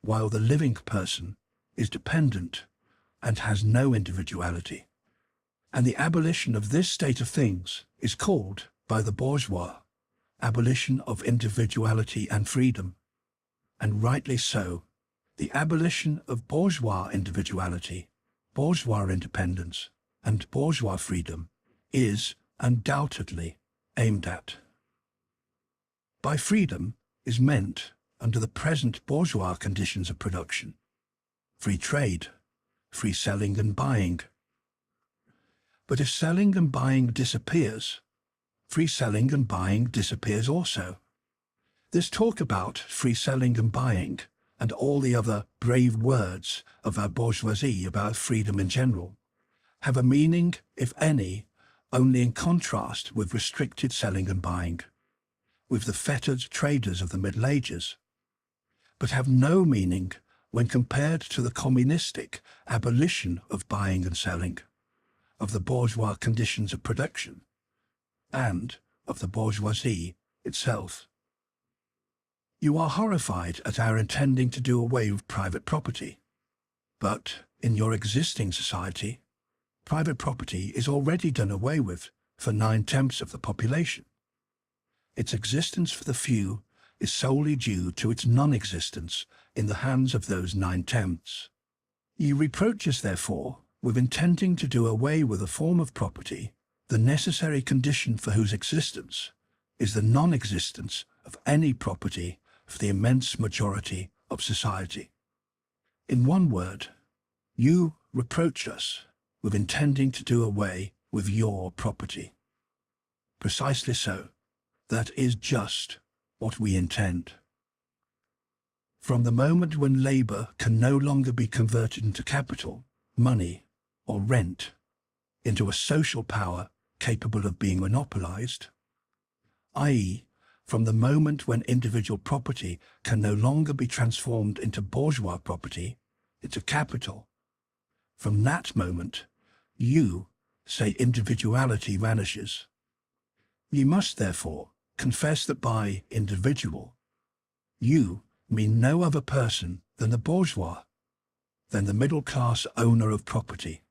while the living person is dependent and has no individuality. And the abolition of this state of things is called, by the bourgeois, abolition of individuality and freedom. And rightly so, the abolition of bourgeois individuality, bourgeois independence, and bourgeois freedom is undoubtedly aimed at. By freedom is meant, under the present bourgeois conditions of production, free trade, free selling and buying. But if selling and buying disappears, free selling and buying disappears also. This talk about free selling and buying, and all the other brave words of our bourgeoisie about freedom in general, have a meaning, if any, only in contrast with restricted selling and buying, with the fettered traders of the Middle Ages, but have no meaning when compared to the communistic abolition of buying and selling, of the bourgeois conditions of production, and of the bourgeoisie itself. You are horrified at our intending to do away with private property, but in your existing society, private property is already done away with for 9/10 of the population. Its existence for the few is solely due to its non-existence in the hands of those 9/10. You reproach us, therefore, with intending to do away with a form of property, the necessary condition for whose existence is the non-existence of any property for the immense majority of society. In one word, you reproach us with intending to do away with your property. Precisely so. That is just what we intend. From the moment when labour can no longer be converted into capital, money, or rent, into a social power capable of being monopolised, i.e., from the moment when individual property can no longer be transformed into bourgeois property, into capital, from that moment, you say individuality vanishes. You must, therefore, confess that by individual, you mean no other person than the bourgeois, than the middle-class owner of property.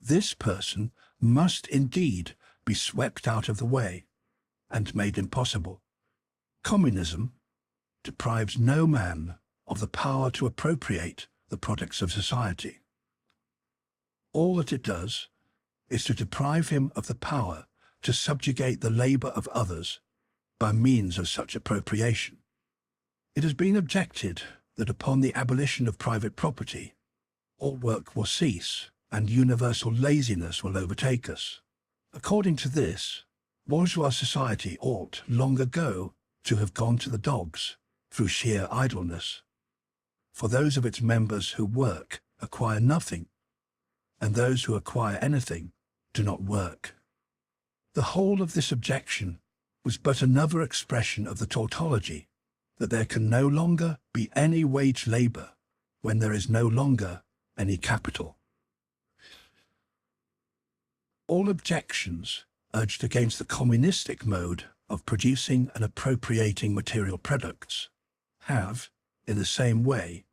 This person must indeed be swept out of the way and made impossible. Communism deprives no man of the power to appropriate the products of society. All that it does is to deprive him of the power to subjugate the labour of others by means of such appropriation. It has been objected that upon the abolition of private property, all work will cease and universal laziness will overtake us. According to this, bourgeois society ought long ago to have gone to the dogs through sheer idleness. For those of its members who work acquire nothing, and those who acquire anything do not work. The whole of this objection was but another expression of the tautology that there can no longer be any wage labour when there is no longer any capital. All objections urged against the communistic mode of producing and appropriating material products have, in the same way,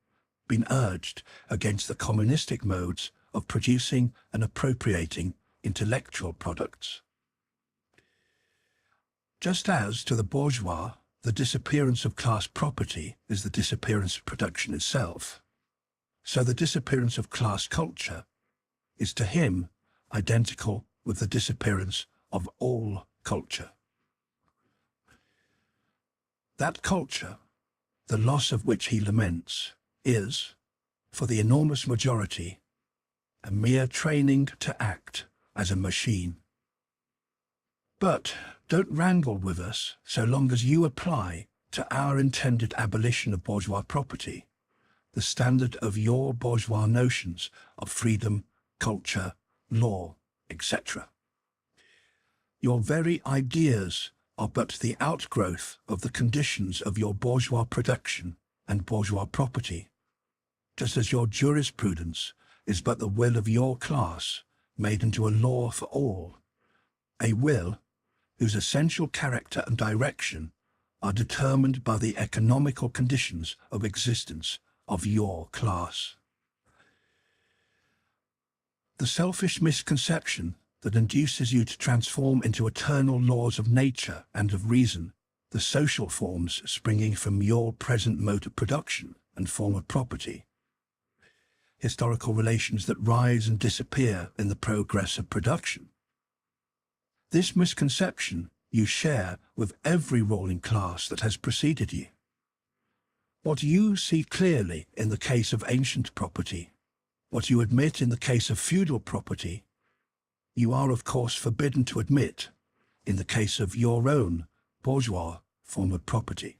been urged against the communistic modes of producing and appropriating intellectual products. Just as to the bourgeois, the disappearance of class property is the disappearance of production itself, so the disappearance of class culture is to him identical with the disappearance of all culture. That culture, the loss of which he laments, is, for the enormous majority, a mere training to act as a machine. But don't wrangle with us so long as you apply to our intended abolition of bourgeois property the standard of your bourgeois notions of freedom, culture, law, etc. Your very ideas are but the outgrowth of the conditions of your bourgeois production and bourgeois property, just as your jurisprudence is but the will of your class made into a law for all, a will whose essential character and direction are determined by the economical conditions of existence of your class. The selfish misconception that induces you to transform into eternal laws of nature and of reason the social forms springing from your present mode of production and form of property, historical relations that rise and disappear in the progress of production. This misconception you share with every ruling class that has preceded you. What you see clearly in the case of ancient property, what you admit in the case of feudal property, you are of course forbidden to admit in the case of your own bourgeois form of property.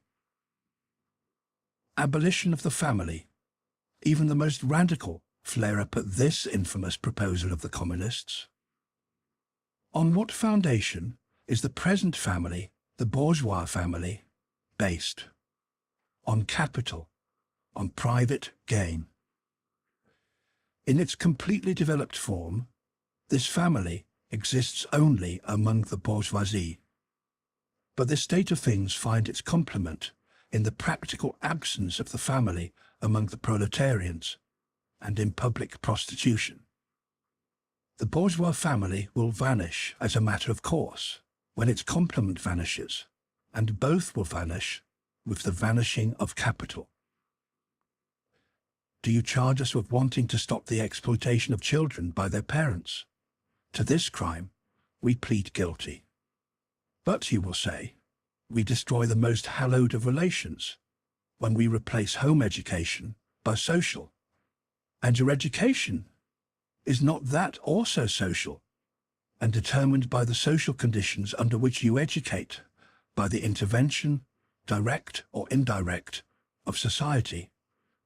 Abolition of the family. Even the most radical flare up at this infamous proposal of the communists. On what foundation is the present family, the bourgeois family, based? On capital, on private gain. In its completely developed form, this family exists only among the bourgeoisie. But this state of things finds its complement in the practical absence of the family among the proletarians and in public prostitution. The bourgeois family will vanish as a matter of course when its complement vanishes, and both will vanish with the vanishing of capital. Do you charge us with wanting to stop the exploitation of children by their parents? To this crime we plead guilty. But, you will say, we destroy the most hallowed of relations when we replace home education by social. And your education, is not that also social, and determined by the social conditions under which you educate, by the intervention, direct or indirect, of society,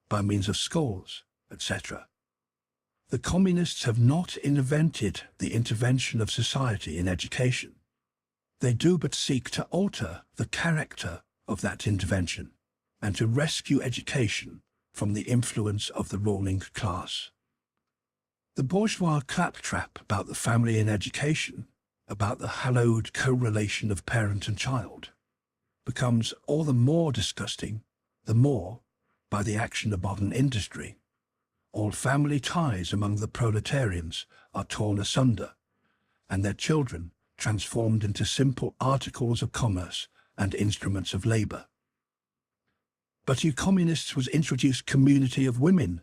by means of schools, etc. The communists have not invented the intervention of society in education. They do but seek to alter the character of that intervention and to rescue education from the influence of the ruling class. The bourgeois claptrap about the family and education, about the hallowed correlation of parent and child, becomes all the more disgusting, the more, by the action of modern industry, all family ties among the proletarians are torn asunder, and their children transformed into simple articles of commerce and instruments of labour. But you communists was introduced community of women,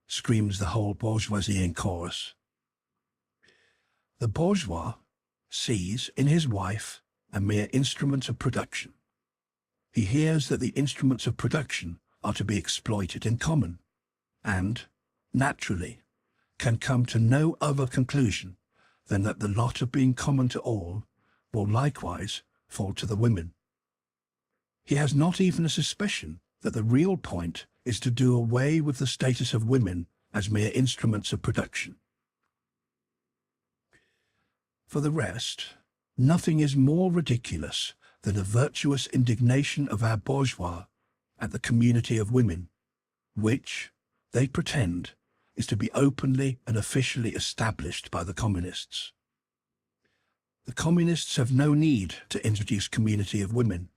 screams the whole bourgeoisie in chorus. The bourgeois sees in his wife a mere instrument of production. He hears that the instruments of production are to be exploited in common, and, naturally, can come to no other conclusion than that the lot of being common to all will likewise fall to the women. He has not even a suspicion that the real point is to do away with the status of women as mere instruments of production. For the rest, nothing is more ridiculous than the virtuous indignation of our bourgeois at the community of women, which, they pretend, is to be openly and officially established by the communists. The communists have no need to introduce community of women.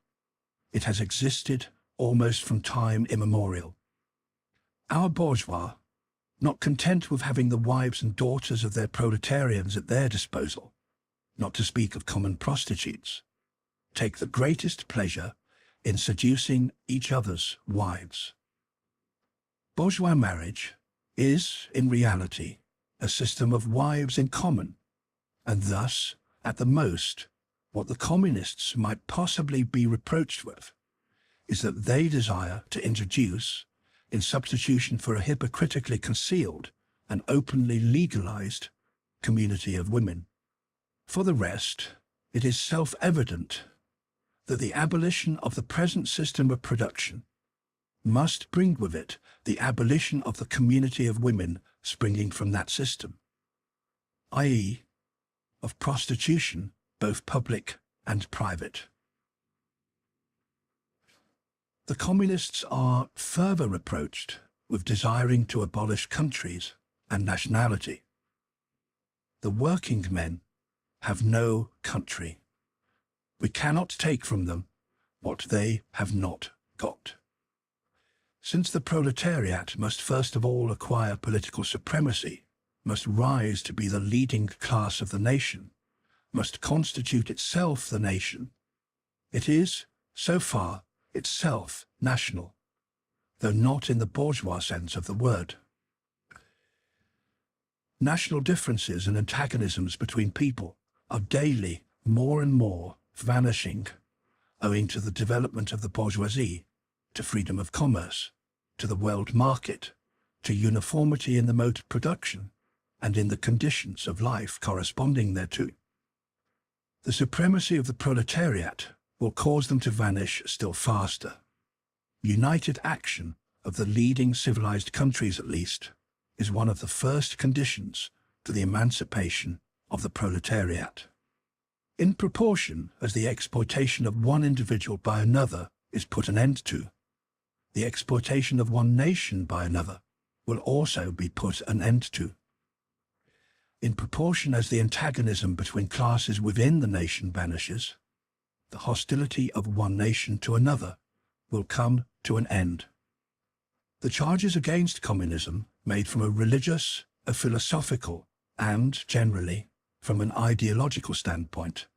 It has existed almost from time immemorial. Our bourgeois, not content with having the wives and daughters of their proletarians at their disposal, not to speak of common prostitutes, take the greatest pleasure in seducing each other's wives. Bourgeois marriage is, in reality, a system of wives in common, and thus, at the most, what the communists might possibly be reproached with is that they desire to introduce, in substitution for a hypocritically concealed and openly legalized community of women. For the rest, it is self-evident that the abolition of the present system of production must bring with it the abolition of the community of women springing from that system, i.e., of prostitution, both public and private. The communists are further reproached with desiring to abolish countries and nationality. The working men have no country. We cannot take from them what they have not got. Since the proletariat must first of all acquire political supremacy, must rise to be the leading class of the nation, must constitute itself the nation, it is, so far, itself national, though not in the bourgeois sense of the word. National differences and antagonisms between people are daily more and more vanishing, owing to the development of the bourgeoisie, to freedom of commerce, to the world market, to uniformity in the mode of production, and in the conditions of life corresponding thereto. The supremacy of the proletariat will cause them to vanish still faster. United action of the leading civilized countries, at least, is one of the first conditions to the emancipation of the proletariat. In proportion as the exploitation of one individual by another is put an end to, the exploitation of one nation by another will also be put an end to. In proportion as the antagonism between classes within the nation vanishes, the hostility of one nation to another will come to an end. The charges against communism, made from a religious, a philosophical, and, generally, from an ideological standpoint,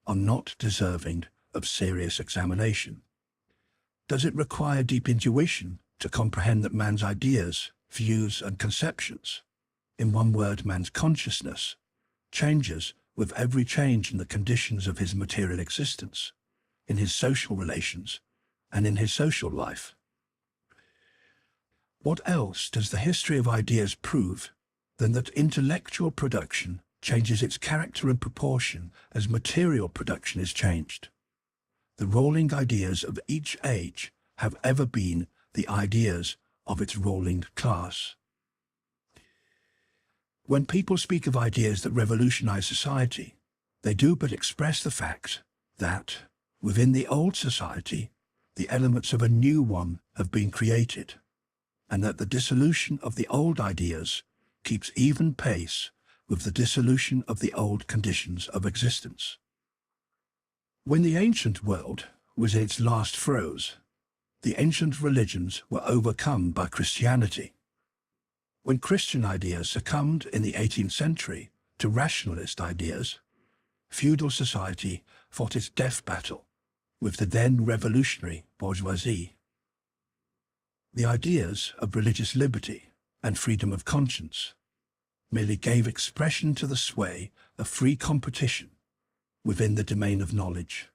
are not deserving of serious examination. Does it require deep intuition to comprehend that man's ideas, views, and conceptions, in one word, man's consciousness, changes with every change in the conditions of his material existence, in his social relations, and in his social life? What else does the history of ideas prove than that intellectual production changes its character and proportion as material production is changed? The ruling ideas of each age have ever been the ideas of its ruling class. When people speak of ideas that revolutionize society, they do but express the fact that, within the old society, the elements of a new one have been created, and that the dissolution of the old ideas keeps even pace with the dissolution of the old conditions of existence. When the ancient world was in its last throes, the ancient religions were overcome by Christianity. When Christian ideas succumbed in the 18th century to rationalist ideas, feudal society fought its death battle with the then revolutionary bourgeoisie. The ideas of religious liberty and freedom of conscience merely gave expression to the sway of free competition within the domain of knowledge.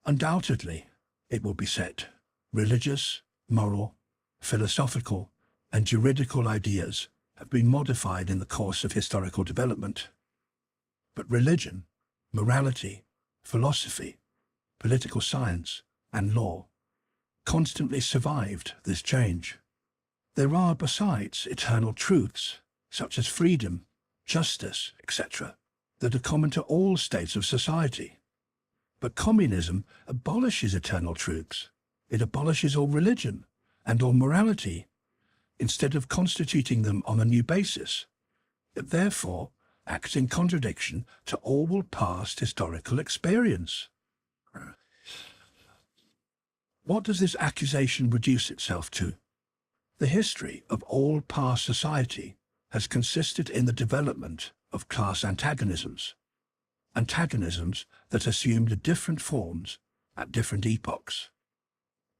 Undoubtedly, it will be said, religious, moral, philosophical, and juridical ideas have been modified in the course of historical development. But religion, morality, philosophy, political science, and law constantly survived this change. There are, besides, eternal truths, such as freedom, justice, etc., that are common to all states of society. But communism abolishes eternal truths. It abolishes all religion and all morality, instead of constituting them on a new basis. It therefore acts in contradiction to all past historical experience. What does this accusation reduce itself to? The history of all past society has consisted in the development of class antagonisms that assumed different forms at different epochs.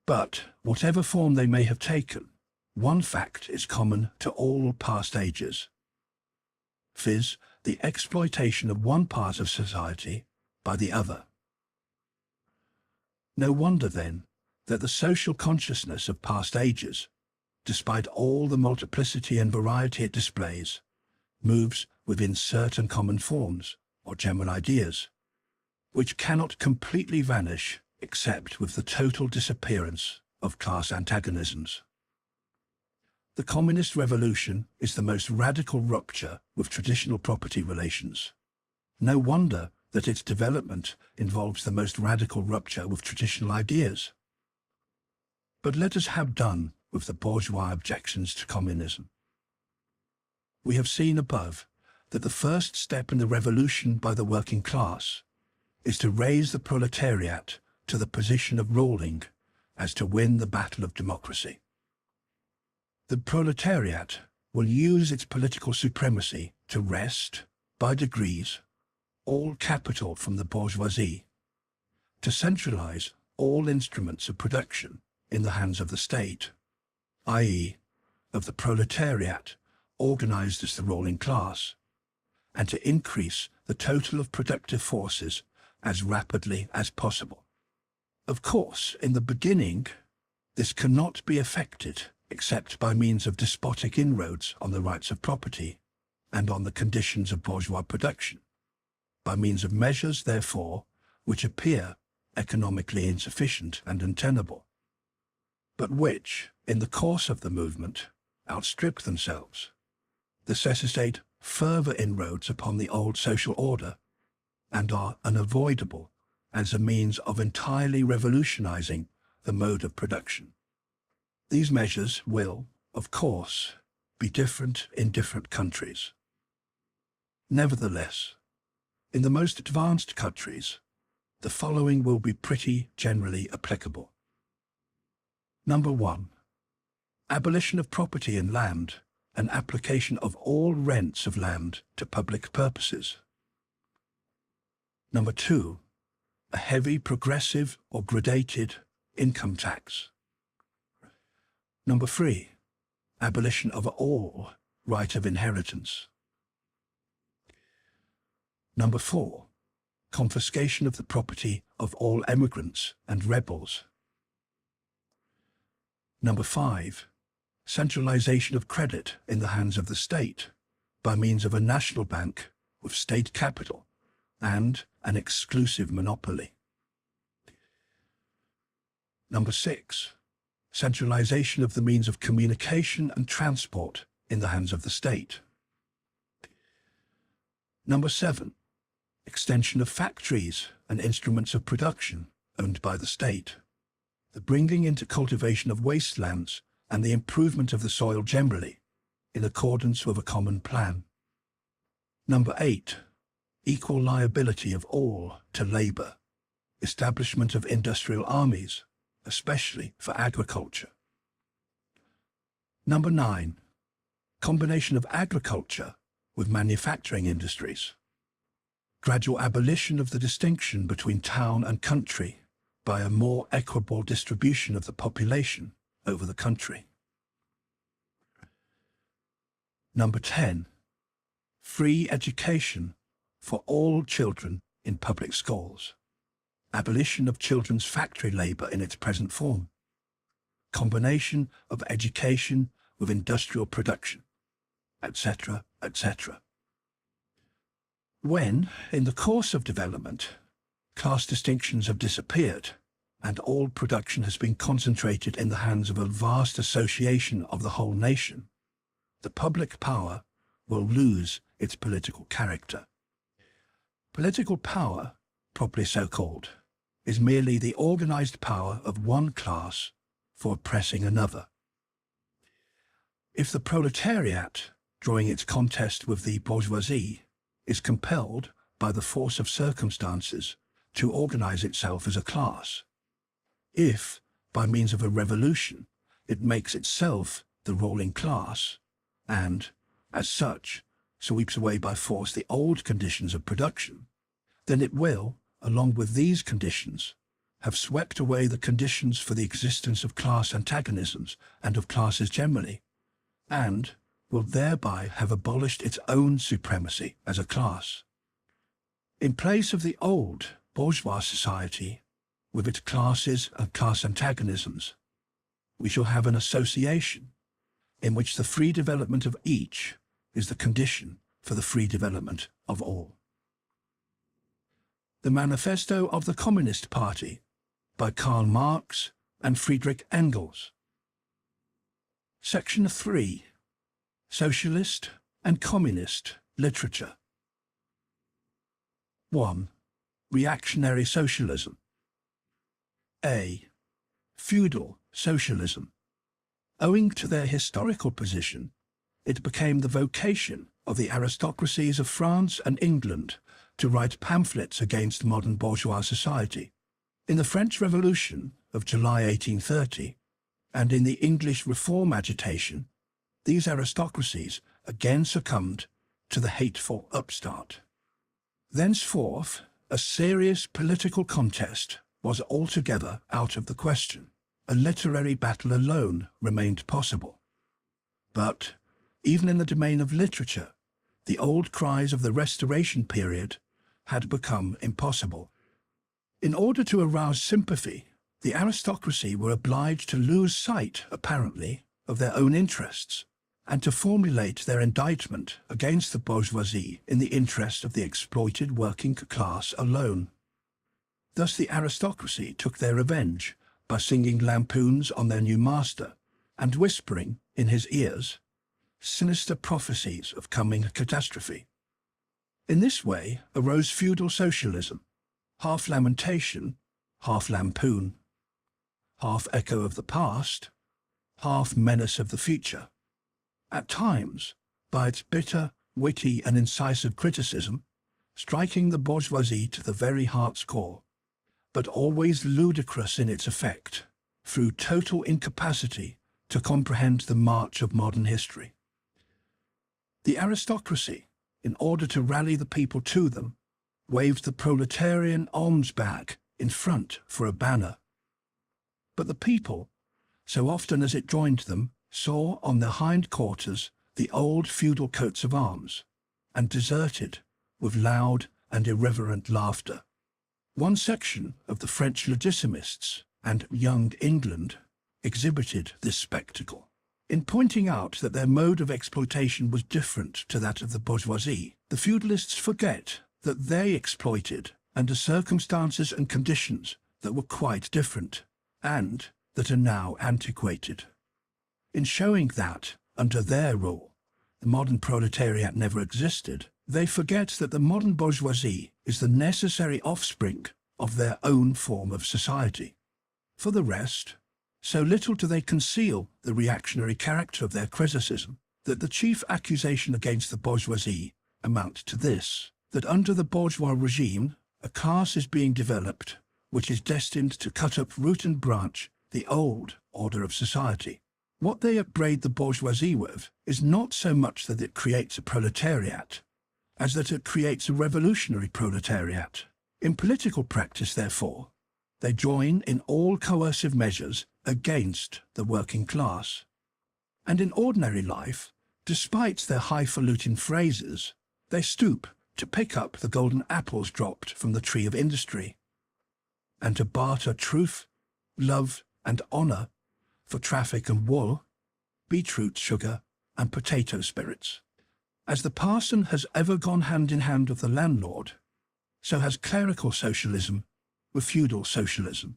But whatever form they may have taken, one fact is common to all past ages, viz., the exploitation of one part of society by the other. No wonder, then, that the social consciousness of past ages, despite all the multiplicity and variety it displays, moves within certain common forms or general ideas, which cannot completely vanish except with the total disappearance of class antagonisms. The communist revolution is the most radical rupture with traditional property relations. No wonder that its development involves the most radical rupture with traditional ideas. But let us have done with the bourgeois objections to communism. We have seen above that the first step in the revolution by the working class is to raise the proletariat to the position of ruling as to win the battle of democracy. The proletariat will use its political supremacy to wrest, by degrees, all capital from the bourgeoisie, to centralize all instruments of production in the hands of the state, i.e., of the proletariat organized as the ruling class, and to increase the total of productive forces as rapidly as possible. Of course, in the beginning, this cannot be effected except by means of despotic inroads on the rights of property and on the conditions of bourgeois production, by means of measures, therefore, which appear economically insufficient and untenable, but which, in the course of the movement, outstrip themselves, necessitate further inroads upon the old social order, and are unavoidable as a means of entirely revolutionizing the mode of production. These measures will, of course, be different in different countries. Nevertheless, in the most advanced countries, the following will be pretty generally applicable. Number 1. Abolition of property in land and application of all rents of land to public purposes. Number 2. A heavy progressive or gradated income tax. Number 3. Abolition of all right of inheritance. Number 4. Confiscation of the property of all emigrants and rebels. Number 5. Centralization of credit in the hands of the state by means of a national bank with state capital and an exclusive monopoly. Number 6. Centralization of the means of communication and transport in the hands of the state. Number 7. Extension of factories and instruments of production owned by the state, the bringing into cultivation of wastelands and the improvement of the soil generally, in accordance with a common plan. Number 8. Equal liability of all to labour, establishment of industrial armies, especially for agriculture. Number 9. Combination of agriculture with manufacturing industries. Gradual abolition of the distinction between town and country by a more equitable distribution of the population over the country. Number 10. Free education for all children in public schools. Abolition of children's factory labour in its present form. combination of education with industrial production, etc., etc. When, in the course of development, class distinctions have disappeared and all production has been concentrated in the hands of a vast association of the whole nation, the public power will lose its political character. Political power, properly so called, is merely the organized power of one class for oppressing another. If the proletariat, drawing its contest with the bourgeoisie, is compelled by the force of circumstances to organize itself as a class, if, by means of a revolution, it makes itself the ruling class, and, as such, sweeps away by force the old conditions of production, then it will, along with these conditions, have swept away the conditions for the existence of class antagonisms and of classes generally, and will thereby have abolished its own supremacy as a class. In place of the old bourgeois society, with its classes and class antagonisms, we shall have an association in which the free development of each is the condition for the free development of all. The Manifesto of the Communist Party by Karl Marx and Friedrich Engels. Section 3. Socialist and Communist Literature. 1. Reactionary Socialism. A. Feudal Socialism. Owing to their historical position, it became the vocation of the aristocracies of France and England to write pamphlets against modern bourgeois society. In the French Revolution of July 1830, and in the English Reform agitation, these aristocracies again succumbed to the hateful upstart. Thenceforth, a serious political contest was altogether out of the question. A literary battle alone remained possible. But, even in the domain of literature, the old cries of the Restoration period had become impossible. In order to arouse sympathy, the aristocracy were obliged to lose sight, apparently, of their own interests, and to formulate their indictment against the bourgeoisie in the interest of the exploited working class alone. Thus the aristocracy took their revenge by singing lampoons on their new master and whispering in his ears sinister prophecies of coming catastrophe. In this way arose feudal socialism, half lamentation, half lampoon, half echo of the past, half menace of the future. At times, by its bitter, witty and incisive criticism, striking the bourgeoisie to the very heart's core, but always ludicrous in its effect, through total incapacity to comprehend the march of modern history. The aristocracy, in order to rally the people to them, waved the proletarian alms bag in front for a banner. But the people, so often as it joined them, saw on their hind quarters the old feudal coats of arms, and deserted with loud and irreverent laughter. One section of the French legitimists and Young England exhibited this spectacle. In pointing out that their mode of exploitation was different to that of the bourgeoisie, the feudalists forget that they exploited under circumstances and conditions that were quite different, and that are now antiquated. In showing that, under their rule, the modern proletariat never existed, they forget that the modern bourgeoisie is the necessary offspring of their own form of society. For the rest, so little do they conceal the reactionary character of their criticism, that the chief accusation against the bourgeoisie amount to this, that under the bourgeois regime, a class is being developed which is destined to cut up root and branch the old order of society. What they upbraid the bourgeoisie with is not so much that it creates a proletariat, as that it creates a revolutionary proletariat. In political practice, therefore, they join in all coercive measures against the working class. And in ordinary life, despite their highfalutin phrases, they stoop to pick up the golden apples dropped from the tree of industry, and to barter truth, love, and honour for traffic and wool, beetroot sugar, and potato spirits. As the parson has ever gone hand in hand with the landlord, so has clerical socialism with feudal socialism.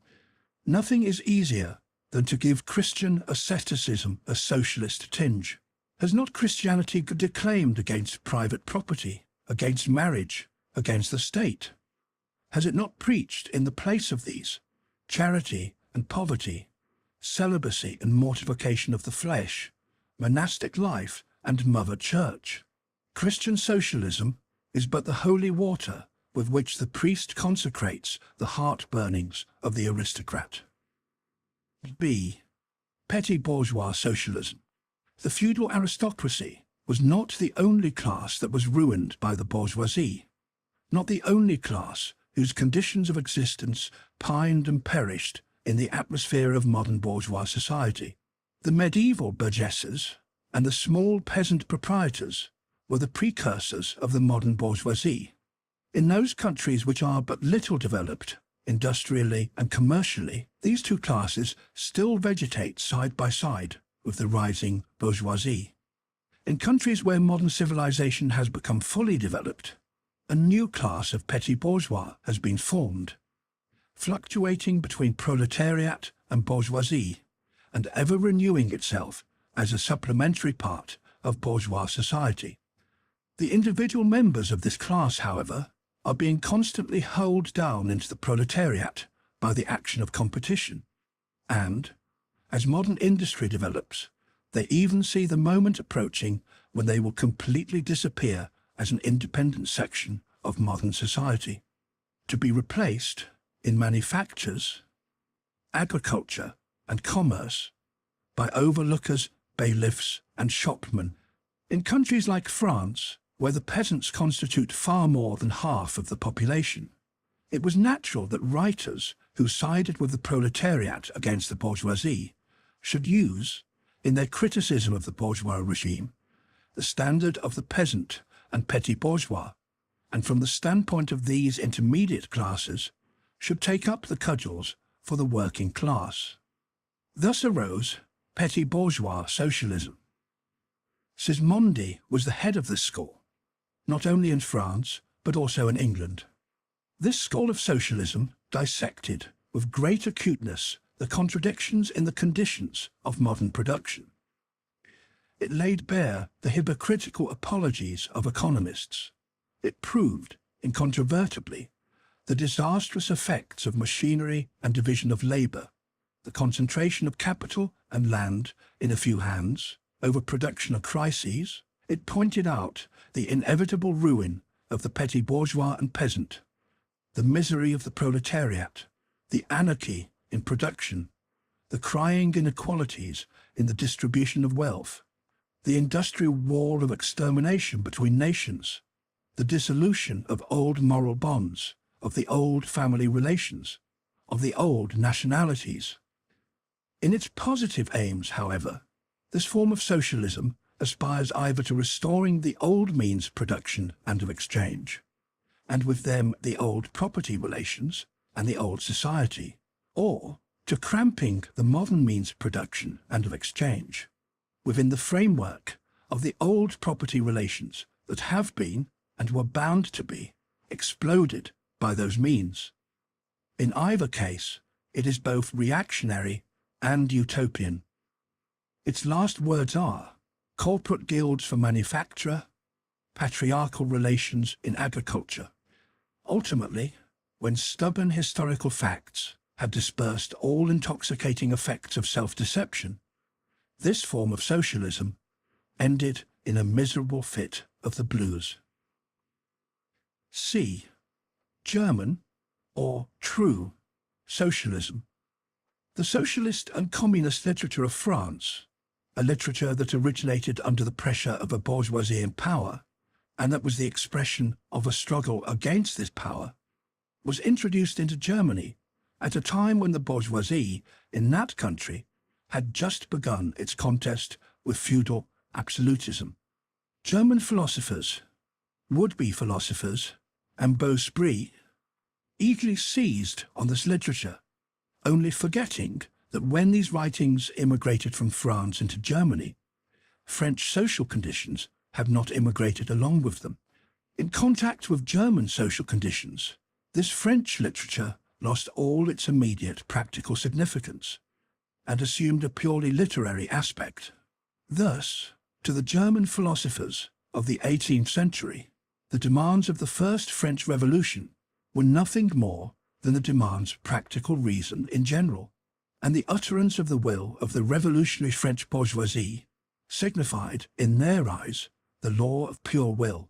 Nothing is easier than to give Christian asceticism a socialist tinge. Has not Christianity declaimed against private property, against marriage, against the state? Has it not preached in the place of these charity and poverty, celibacy and mortification of the flesh, monastic life and mother church? Christian socialism is but the holy water with which the priest consecrates the heart-burnings of the aristocrat. B. Petty bourgeois socialism. The feudal aristocracy was not the only class that was ruined by the bourgeoisie, not the only class whose conditions of existence pined and perished in the atmosphere of modern bourgeois society. The medieval burgesses and the small peasant proprietors were the precursors of the modern bourgeoisie. In those countries which are but little developed, industrially and commercially, these two classes still vegetate side by side with the rising bourgeoisie. In countries where modern civilization has become fully developed, a new class of petty bourgeois has been formed, fluctuating between proletariat and bourgeoisie, and ever renewing itself as a supplementary part of bourgeois society. The individual members of this class, however, are being constantly hurled down into the proletariat by the action of competition, and, as modern industry develops, they even see the moment approaching when they will completely disappear as an independent section of modern society, to be replaced in manufactures, agriculture and commerce by overlookers, bailiffs and shopmen. In countries like France, where the peasants constitute far more than half of the population, it was natural that writers who sided with the proletariat against the bourgeoisie should use, in their criticism of the bourgeois regime, the standard of the peasant and petty bourgeois, and from the standpoint of these intermediate classes, should take up the cudgels for the working class. Thus arose petty bourgeois socialism. Sismondi was the head of this school, not only in France, but also in England. This school of socialism dissected with great acuteness the contradictions in the conditions of modern production. It laid bare the hypocritical apologies of economists. It proved, incontrovertibly, the disastrous effects of machinery and division of labour, the concentration of capital and land in a few hands, overproduction of crises. It pointed out the inevitable ruin of the petty bourgeois and peasant, the misery of the proletariat, the anarchy in production, the crying inequalities in the distribution of wealth, the industrial war of extermination between nations, the dissolution of old moral bonds, of the old family relations, of the old nationalities. In its positive aims, however, this form of socialism aspires either to restoring the old means of production and of exchange, and with them the old property relations and the old society, or to cramping the modern means of production and of exchange, within the framework of the old property relations that have been, and were bound to be, exploded by those means. In either case, it is both reactionary and utopian. Its last words are corporate guilds for manufacture, patriarchal relations in agriculture. Ultimately, when stubborn historical facts have dispersed all intoxicating effects of self-deception, this form of socialism ended in a miserable fit of the blues. C. German, or true, socialism. The socialist and communist literature of France, a literature that originated under the pressure of a bourgeoisie in power, and that was the expression of a struggle against this power, was introduced into Germany at a time when the bourgeoisie in that country had just begun its contest with feudal absolutism. German philosophers, would-be philosophers, and Bosbry eagerly seized on this literature, only forgetting that when these writings immigrated from France into Germany, French social conditions have not immigrated along with them. In contact with German social conditions, this French literature lost all its immediate practical significance and assumed a purely literary aspect. Thus, to the German philosophers of the 18th century, the demands of the First French Revolution were nothing more than the demands of practical reason in general, and the utterance of the will of the revolutionary French bourgeoisie signified, in their eyes, the law of pure will,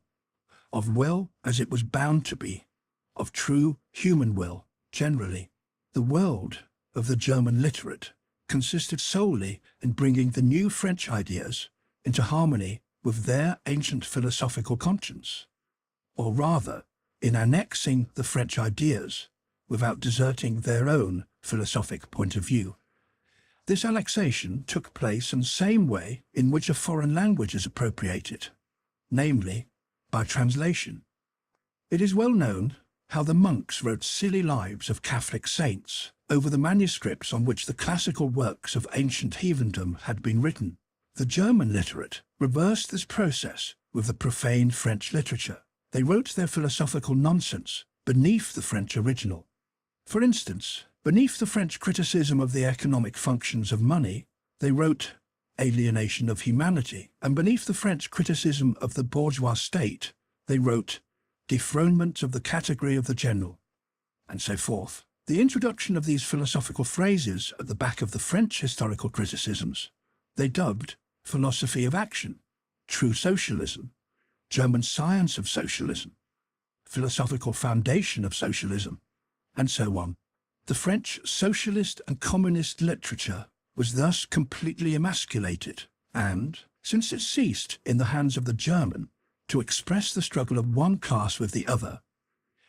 of will as it was bound to be, of true human will generally. The world of the German literate consisted solely in bringing the new French ideas into harmony with their ancient philosophical conscience, or rather, in annexing the French ideas without deserting their own philosophic point of view. This annexation took place in the same way in which a foreign language is appropriated, namely, by translation. It is well known how the monks wrote silly lives of Catholic saints over the manuscripts on which the classical works of ancient heathendom had been written. The German literate reversed this process with the profane French literature. They wrote their philosophical nonsense beneath the French original. For instance, beneath the French criticism of the economic functions of money, they wrote alienation of humanity, and beneath the French criticism of the bourgeois state, they wrote dethronement of the category of the general, and so forth. The introduction of these philosophical phrases at the back of the French historical criticisms, they dubbed philosophy of action, true socialism, German science of socialism, philosophical foundation of socialism, and so on. The French socialist and communist literature was thus completely emasculated, and, since it ceased in the hands of the German to express the struggle of one class with the other,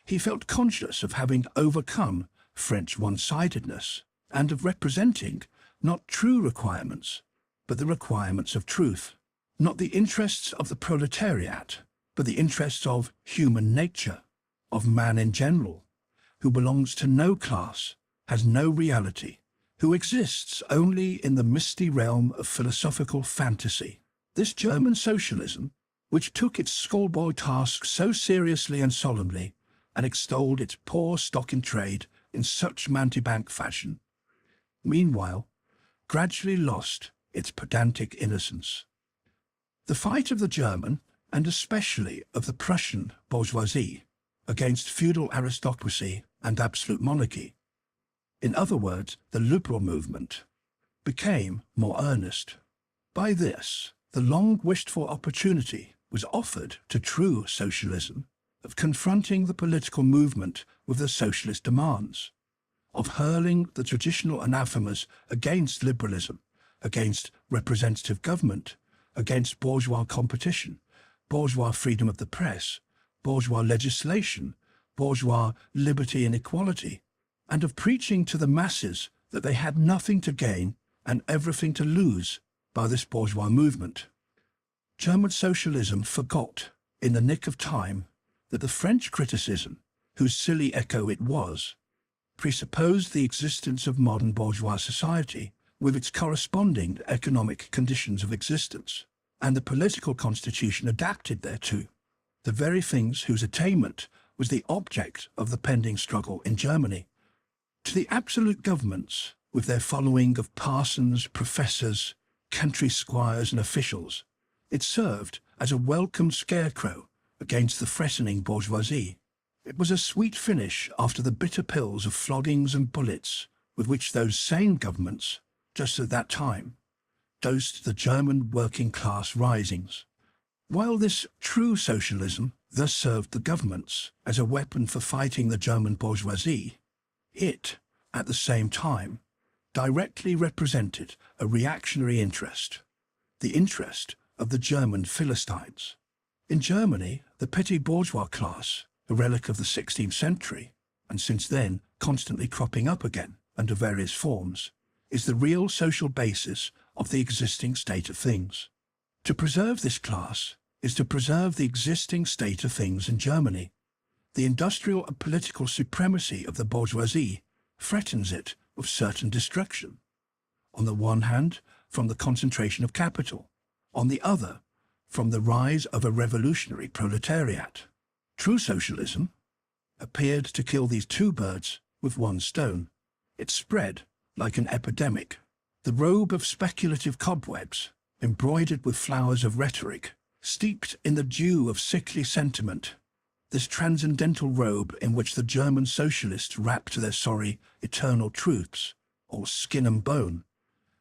he felt conscious of having overcome French one-sidedness and of representing not true requirements, but the requirements of truth, not the interests of the proletariat, but the interests of human nature, of man in general, who belongs to no class, has no reality, who exists only in the misty realm of philosophical fantasy. This German socialism, which took its schoolboy task so seriously and solemnly, and extolled its poor stock in trade in such mountebank fashion, meanwhile gradually lost its pedantic innocence. The fight of the German, and especially of the Prussian bourgeoisie, against feudal aristocracy and absolute monarchy, in other words, the liberal movement, became more earnest. By this, the long-wished-for opportunity was offered to true socialism of confronting the political movement with the socialist demands, of hurling the traditional anathemas against liberalism, against representative government, against bourgeois competition, bourgeois freedom of the press, bourgeois legislation, bourgeois liberty and equality, and of preaching to the masses that they had nothing to gain and everything to lose by this bourgeois movement. German socialism forgot, in the nick of time, that the French criticism, whose silly echo it was, presupposed the existence of modern bourgeois society with its corresponding economic conditions of existence, and the political constitution adapted thereto, the very things whose attainment was the object of the pending struggle in Germany. To the absolute governments, with their following of parsons, professors, country squires and officials, it served as a welcome scarecrow against the threatening bourgeoisie. It was a sweet finish after the bitter pills of floggings and bullets with which those same governments, just at that time, dosed the German working-class risings. While this true socialism thus served the governments as a weapon for fighting the German bourgeoisie, it, at the same time, directly represented a reactionary interest, the interest of the German Philistines. In Germany, the petty bourgeois class, a relic of the 16th century, and since then constantly cropping up again under various forms, is the real social basis of the existing state of things. To preserve this class is to preserve the existing state of things in Germany. The industrial and political supremacy of the bourgeoisie threatens it with certain destruction. On the one hand, from the concentration of capital. On the other, from the rise of a revolutionary proletariat. True socialism appeared to kill these two birds with one stone. It spread like an epidemic. The robe of speculative cobwebs, embroidered with flowers of rhetoric, steeped in the dew of sickly sentiment. This transcendental robe in which the German socialists wrapped their sorry, eternal truths, all skin and bone,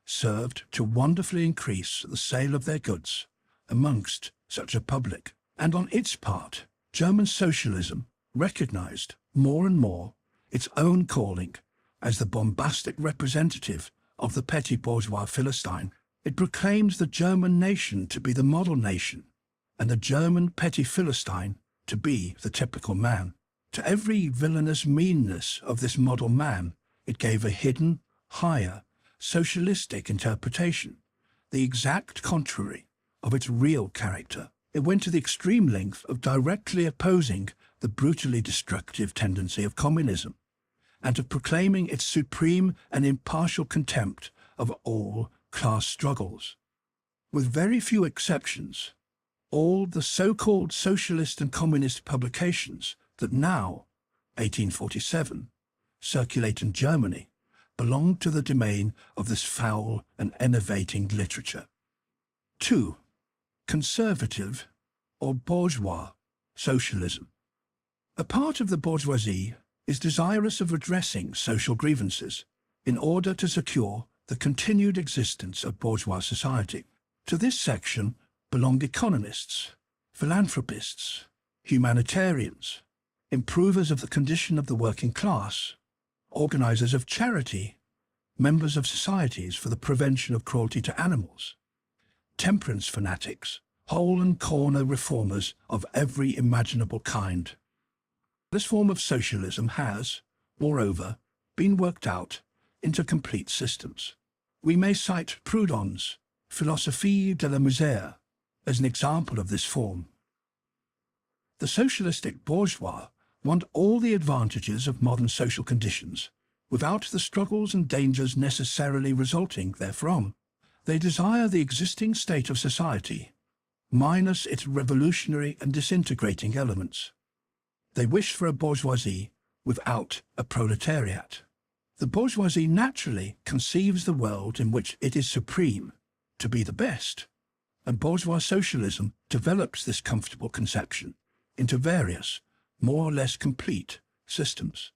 served to wonderfully increase the sale of their goods amongst such a public. And on its part, German socialism recognized more and more its own calling as the bombastic representative of the petty bourgeois Philistine. It proclaimed the German nation to be the model nation, and the German petty Philistine to be the typical man. To every villainous meanness of this model man, it gave a hidden, higher, socialistic interpretation, the exact contrary of its real character. It went to the extreme length of directly opposing the brutally destructive tendency of communism, and of proclaiming its supreme and impartial contempt of all class struggles. With very few exceptions, all the so-called socialist and communist publications that now, 1847, circulate in Germany belong to the domain of this foul and enervating literature. 2. Conservative or bourgeois socialism. A part of the bourgeoisie is desirous of redressing social grievances in order to secure the continued existence of bourgeois society. To this section belong economists, philanthropists, humanitarians, improvers of the condition of the working class, organizers of charity, members of societies for the prevention of cruelty to animals, temperance fanatics, hole and corner reformers of every imaginable kind. This form of socialism has, moreover, been worked out into complete systems. We may cite Proudhon's Philosophie de la Misère as an example of this form. The socialistic bourgeois want all the advantages of modern social conditions without the struggles and dangers necessarily resulting therefrom. They desire the existing state of society, minus its revolutionary and disintegrating elements. They wish for a bourgeoisie without a proletariat. The bourgeoisie naturally conceives the world in which it is supreme to be the best, and bourgeois socialism develops this comfortable conception into various, more or less complete, systems.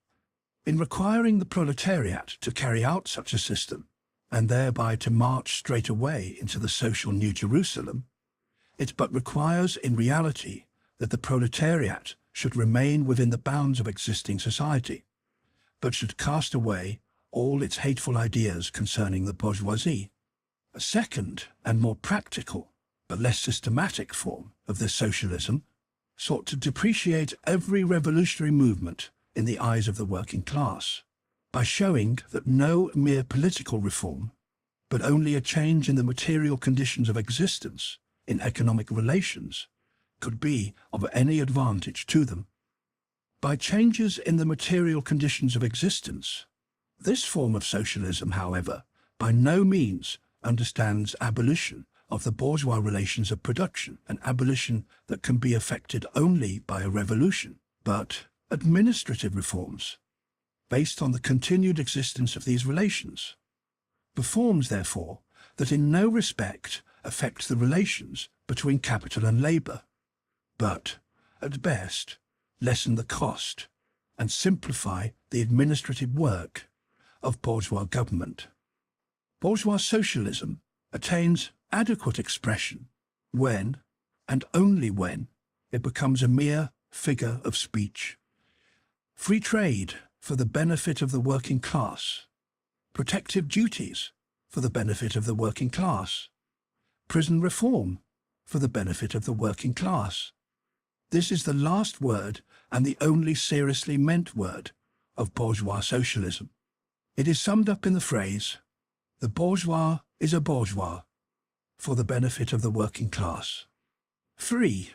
In requiring the proletariat to carry out such a system, and thereby to march straight away into the social New Jerusalem, it but requires in reality that the proletariat should remain within the bounds of existing society, but should cast away all its hateful ideas concerning the bourgeoisie. A second and more practical, but less systematic form of this socialism sought to depreciate every revolutionary movement in the eyes of the working class, by showing that no mere political reform, but only a change in the material conditions of existence in economic relations, could be of any advantage to them. By changes in the material conditions of existence, this form of socialism, however, by no means understands abolition of the bourgeois relations of production, an abolition that can be effected only by a revolution, but administrative reforms, based on the continued existence of these relations. Reforms, therefore, that in no respect affect the relations between capital and labour, but, at best, lessen the cost and simplify the administrative work of bourgeois government. Bourgeois socialism attains adequate expression when, and only when, it becomes a mere figure of speech. Free trade for the benefit of the working class, protective duties for the benefit of the working class, prison reform for the benefit of the working class. This is the last word and the only seriously meant word of bourgeois socialism. It is summed up in the phrase, "The bourgeois is a bourgeois for the benefit of the working class." 3.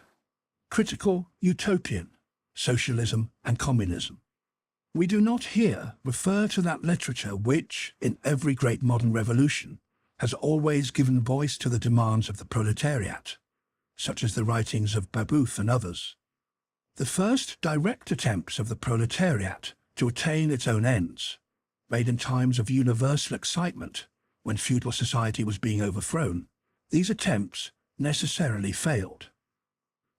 Critical utopian socialism and communism. We do not here refer to that literature which, in every great modern revolution, has always given voice to the demands of the proletariat, such as the writings of Babeuf and others. The first direct attempts of the proletariat to attain its own ends, made in times of universal excitement when feudal society was being overthrown, these attempts necessarily failed,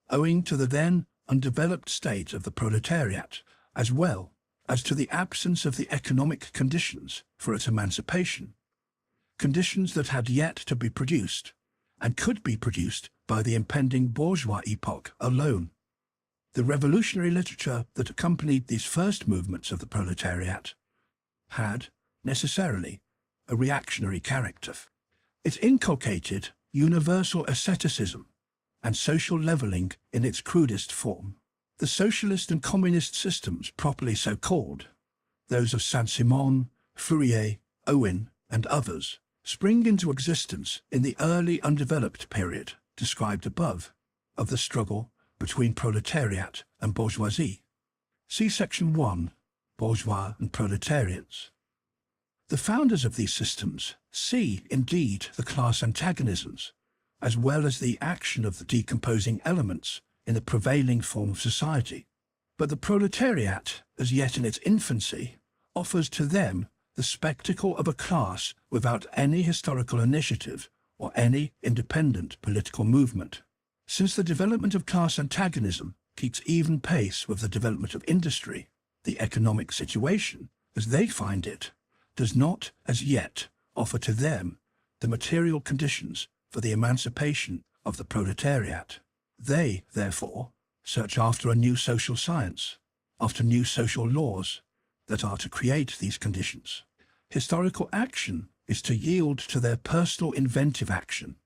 owing to the then undeveloped state of the proletariat, as well as to the absence of the economic conditions for its emancipation, conditions that had yet to be produced and could be produced by the impending bourgeois epoch alone. The revolutionary literature that accompanied these first movements of the proletariat had, necessarily, a reactionary character. It inculcated universal asceticism and social levelling in its crudest form. The socialist and communist systems properly so called, those of Saint-Simon, Fourier, Owen, and others, spring into existence in the early undeveloped period described above of the struggle between proletariat and bourgeoisie. See Section 1, Bourgeois and Proletarians. The founders of these systems see, indeed, the class antagonisms, as well as the action of the decomposing elements in the prevailing form of society. But the proletariat, as yet in its infancy, offers to them the spectacle of a class without any historical initiative or any independent political movement. Since the development of class antagonism keeps even pace with the development of industry, the economic situation, as they find it, does not, as yet, offer to them the material conditions for the emancipation of the proletariat. They, therefore, search after a new social science, after new social laws that are to create these conditions. Historical action is to yield to their personal inventive action.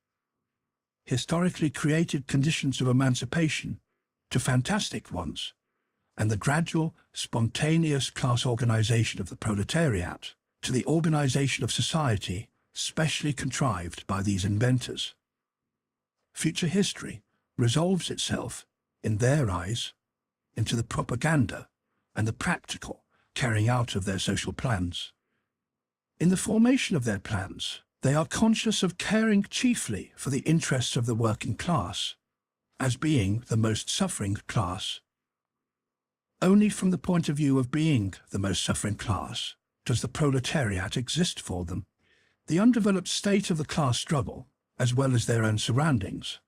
Historically created conditions of emancipation to fantastic ones, and the gradual, spontaneous class organization of the proletariat to the organization of society specially contrived by these inventors. Future history resolves itself, in their eyes, into the propaganda and the practical carrying out of their social plans. In the formation of their plans, they are conscious of caring chiefly for the interests of the working class, as being the most suffering class. Only from the point of view of being the most suffering class does the proletariat exist for them. The undeveloped state of the class struggle, as well as their own surroundings,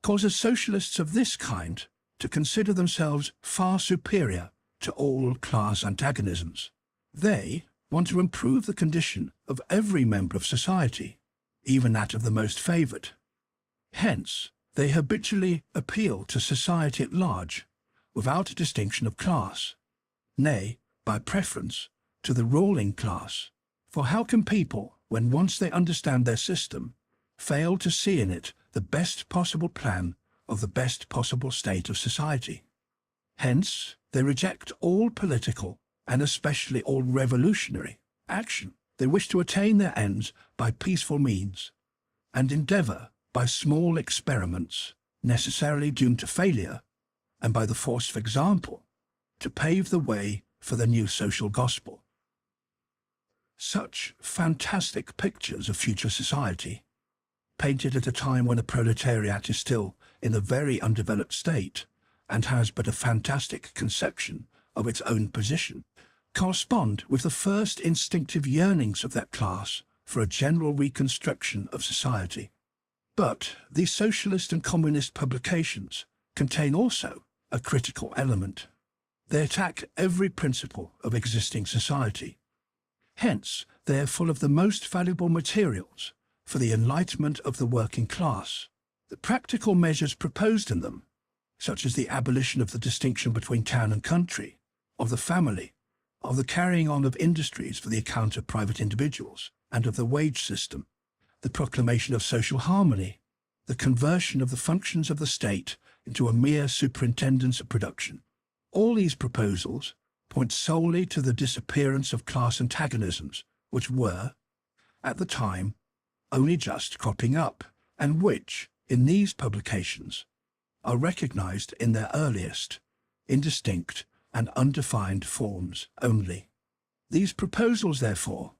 causes socialists of this kind to consider themselves far superior to all class antagonisms. They want to improve the condition of every member of society, even that of the most favoured. Hence, they habitually appeal to society at large, without a distinction of class, nay, by preference, to the ruling class. For how can people, when once they understand their system, fail to see in it the best possible plan of the best possible state of society? Hence, they reject all political, and especially all revolutionary, action. They wish to attain their ends by peaceful means, and endeavour, by small experiments, necessarily doomed to failure, and by the force of example, to pave the way for the new social gospel. Such fantastic pictures of future society, painted at a time when the proletariat is still in a very undeveloped state and has but a fantastic conception of its own position, correspond with the first instinctive yearnings of that class for a general reconstruction of society. But these socialist and communist publications contain also a critical element. They attack every principle of existing society. Hence, they are full of the most valuable materials for the enlightenment of the working class. The practical measures proposed in them, such as the abolition of the distinction between town and country, of the family, of the carrying on of industries for the account of private individuals, and of the wage system, the proclamation of social harmony, the conversion of the functions of the state into a mere superintendence of production. All these proposals point solely to the disappearance of class antagonisms, which were, at the time, only just cropping up, and which, in these publications, are recognized in their earliest, indistinct, and undefined forms only. These proposals, therefore,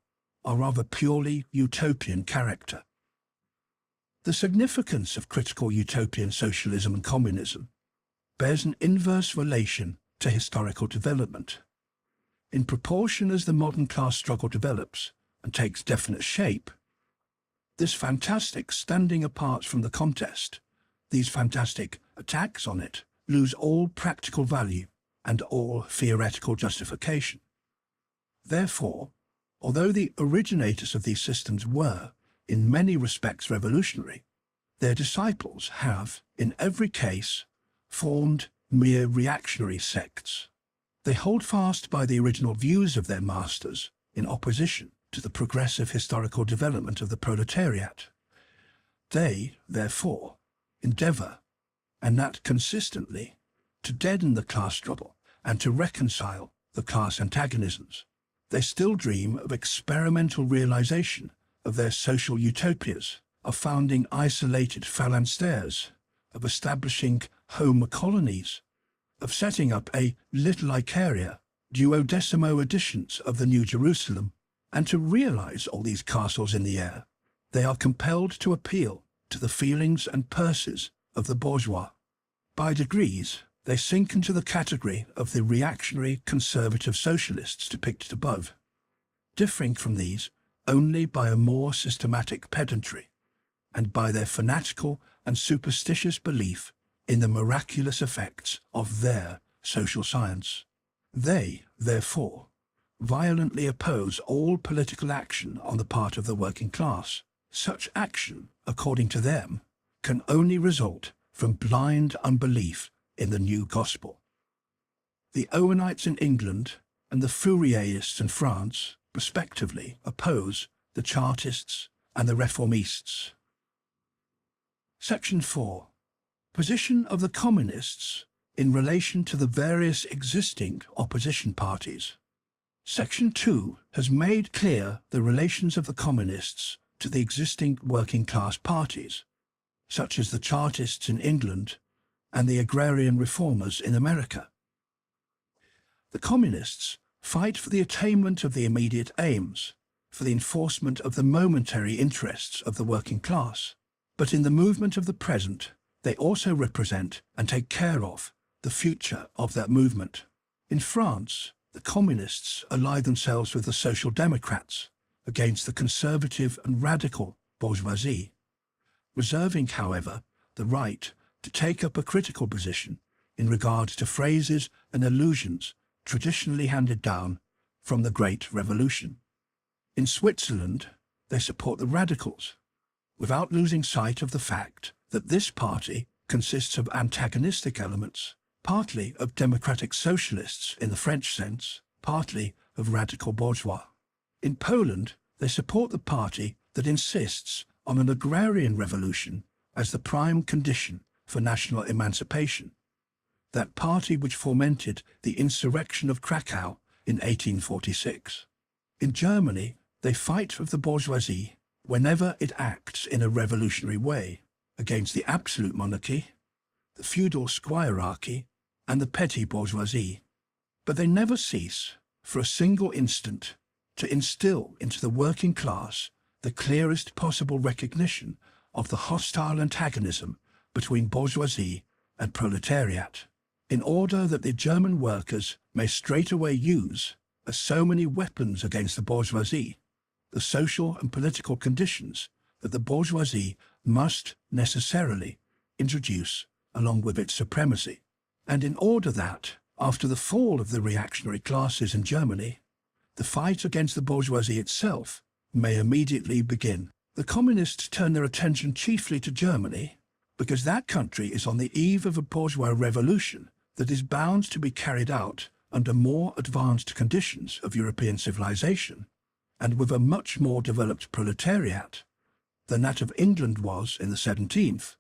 are of a purely utopian character. The significance of critical utopian socialism and communism bears an inverse relation to historical development. In proportion as the modern class struggle develops and takes definite shape, this fantastic standing apart from the contest, these fantastic attacks on it, lose all practical value and all theoretical justification. Therefore, although the originators of these systems were, in many respects, revolutionary, their disciples have, in every case, formed mere reactionary sects. They hold fast by the original views of their masters in opposition to the progressive historical development of the proletariat. They, therefore, endeavour, and that consistently, to deaden the class struggle and to reconcile the class antagonisms. They still dream of experimental realization of their social utopias, of founding isolated phalansteres, of establishing home colonies, of setting up a little Icaria, duodecimo editions of the New Jerusalem, and to realize all these castles in the air. They are compelled to appeal to the feelings and purses of the bourgeois. By degrees, they sink into the category of the reactionary conservative socialists depicted above, differing from these only by a more systematic pedantry, and by their fanatical and superstitious belief in the miraculous effects of their social science. They, therefore, violently oppose all political action on the part of the working class. Such action, according to them, can only result from blind unbelief in the new gospel. The Owenites in England and the Fourierists in France, respectively, oppose the Chartists and the Reformists. Section 4. Position of the Communists in relation to the various existing opposition parties. Section 2 has made clear the relations of the Communists to the existing working-class parties, such as the Chartists in England and the agrarian reformers in America. The Communists fight for the attainment of the immediate aims, for the enforcement of the momentary interests of the working class, but in the movement of the present, they also represent and take care of the future of that movement. In France, the Communists ally themselves with the Social Democrats against the conservative and radical bourgeoisie, reserving, however, the right to take up a critical position in regard to phrases and allusions traditionally handed down from the Great Revolution. In Switzerland, they support the radicals, without losing sight of the fact that this party consists of antagonistic elements, partly of democratic socialists in the French sense, partly of radical bourgeois. In Poland, they support the party that insists on an agrarian revolution as the prime condition for national emancipation, that party which fomented the insurrection of Krakow in 1846. In Germany, they fight with the bourgeoisie whenever it acts in a revolutionary way against the absolute monarchy, the feudal squirearchy, and the petty bourgeoisie. But they never cease, for a single instant, to instill into the working class the clearest possible recognition of the hostile antagonism between bourgeoisie and proletariat, in order that the German workers may straightway use, as so many weapons against the bourgeoisie, the social and political conditions that the bourgeoisie must necessarily introduce along with its supremacy, and in order that, after the fall of the reactionary classes in Germany, the fight against the bourgeoisie itself may immediately begin. The Communists turn their attention chiefly to Germany because that country is on the eve of a bourgeois revolution that is bound to be carried out under more advanced conditions of European civilization and with a much more developed proletariat than that of England was in the 17th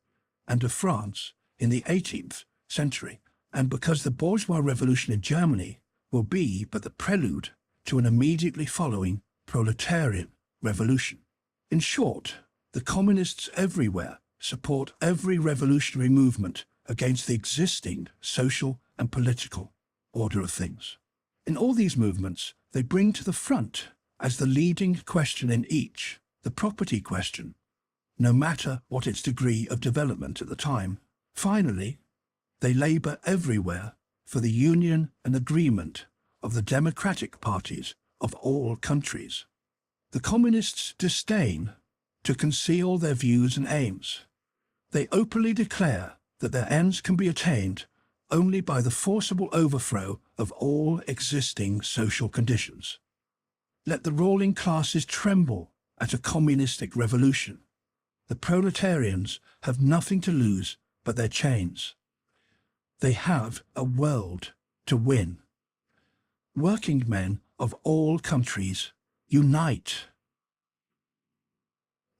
and of France in the 18th century, and because the bourgeois revolution in Germany will be but the prelude to an immediately following proletarian revolution. In short, the Communists everywhere support every revolutionary movement against the existing social and political order of things. In all these movements, they bring to the front, as the leading question in each, the property question, no matter what its degree of development at the time. Finally, they labour everywhere for the union and agreement of the democratic parties of all countries. The communists disdain to conceal their views and aims. They openly declare that their ends can be attained only by the forcible overthrow of all existing social conditions. Let the ruling classes tremble at a communistic revolution. The proletarians have nothing to lose but their chains. They have a world to win. Working men of all countries, unite.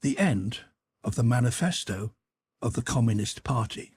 The end of the Manifesto of the Communist Party.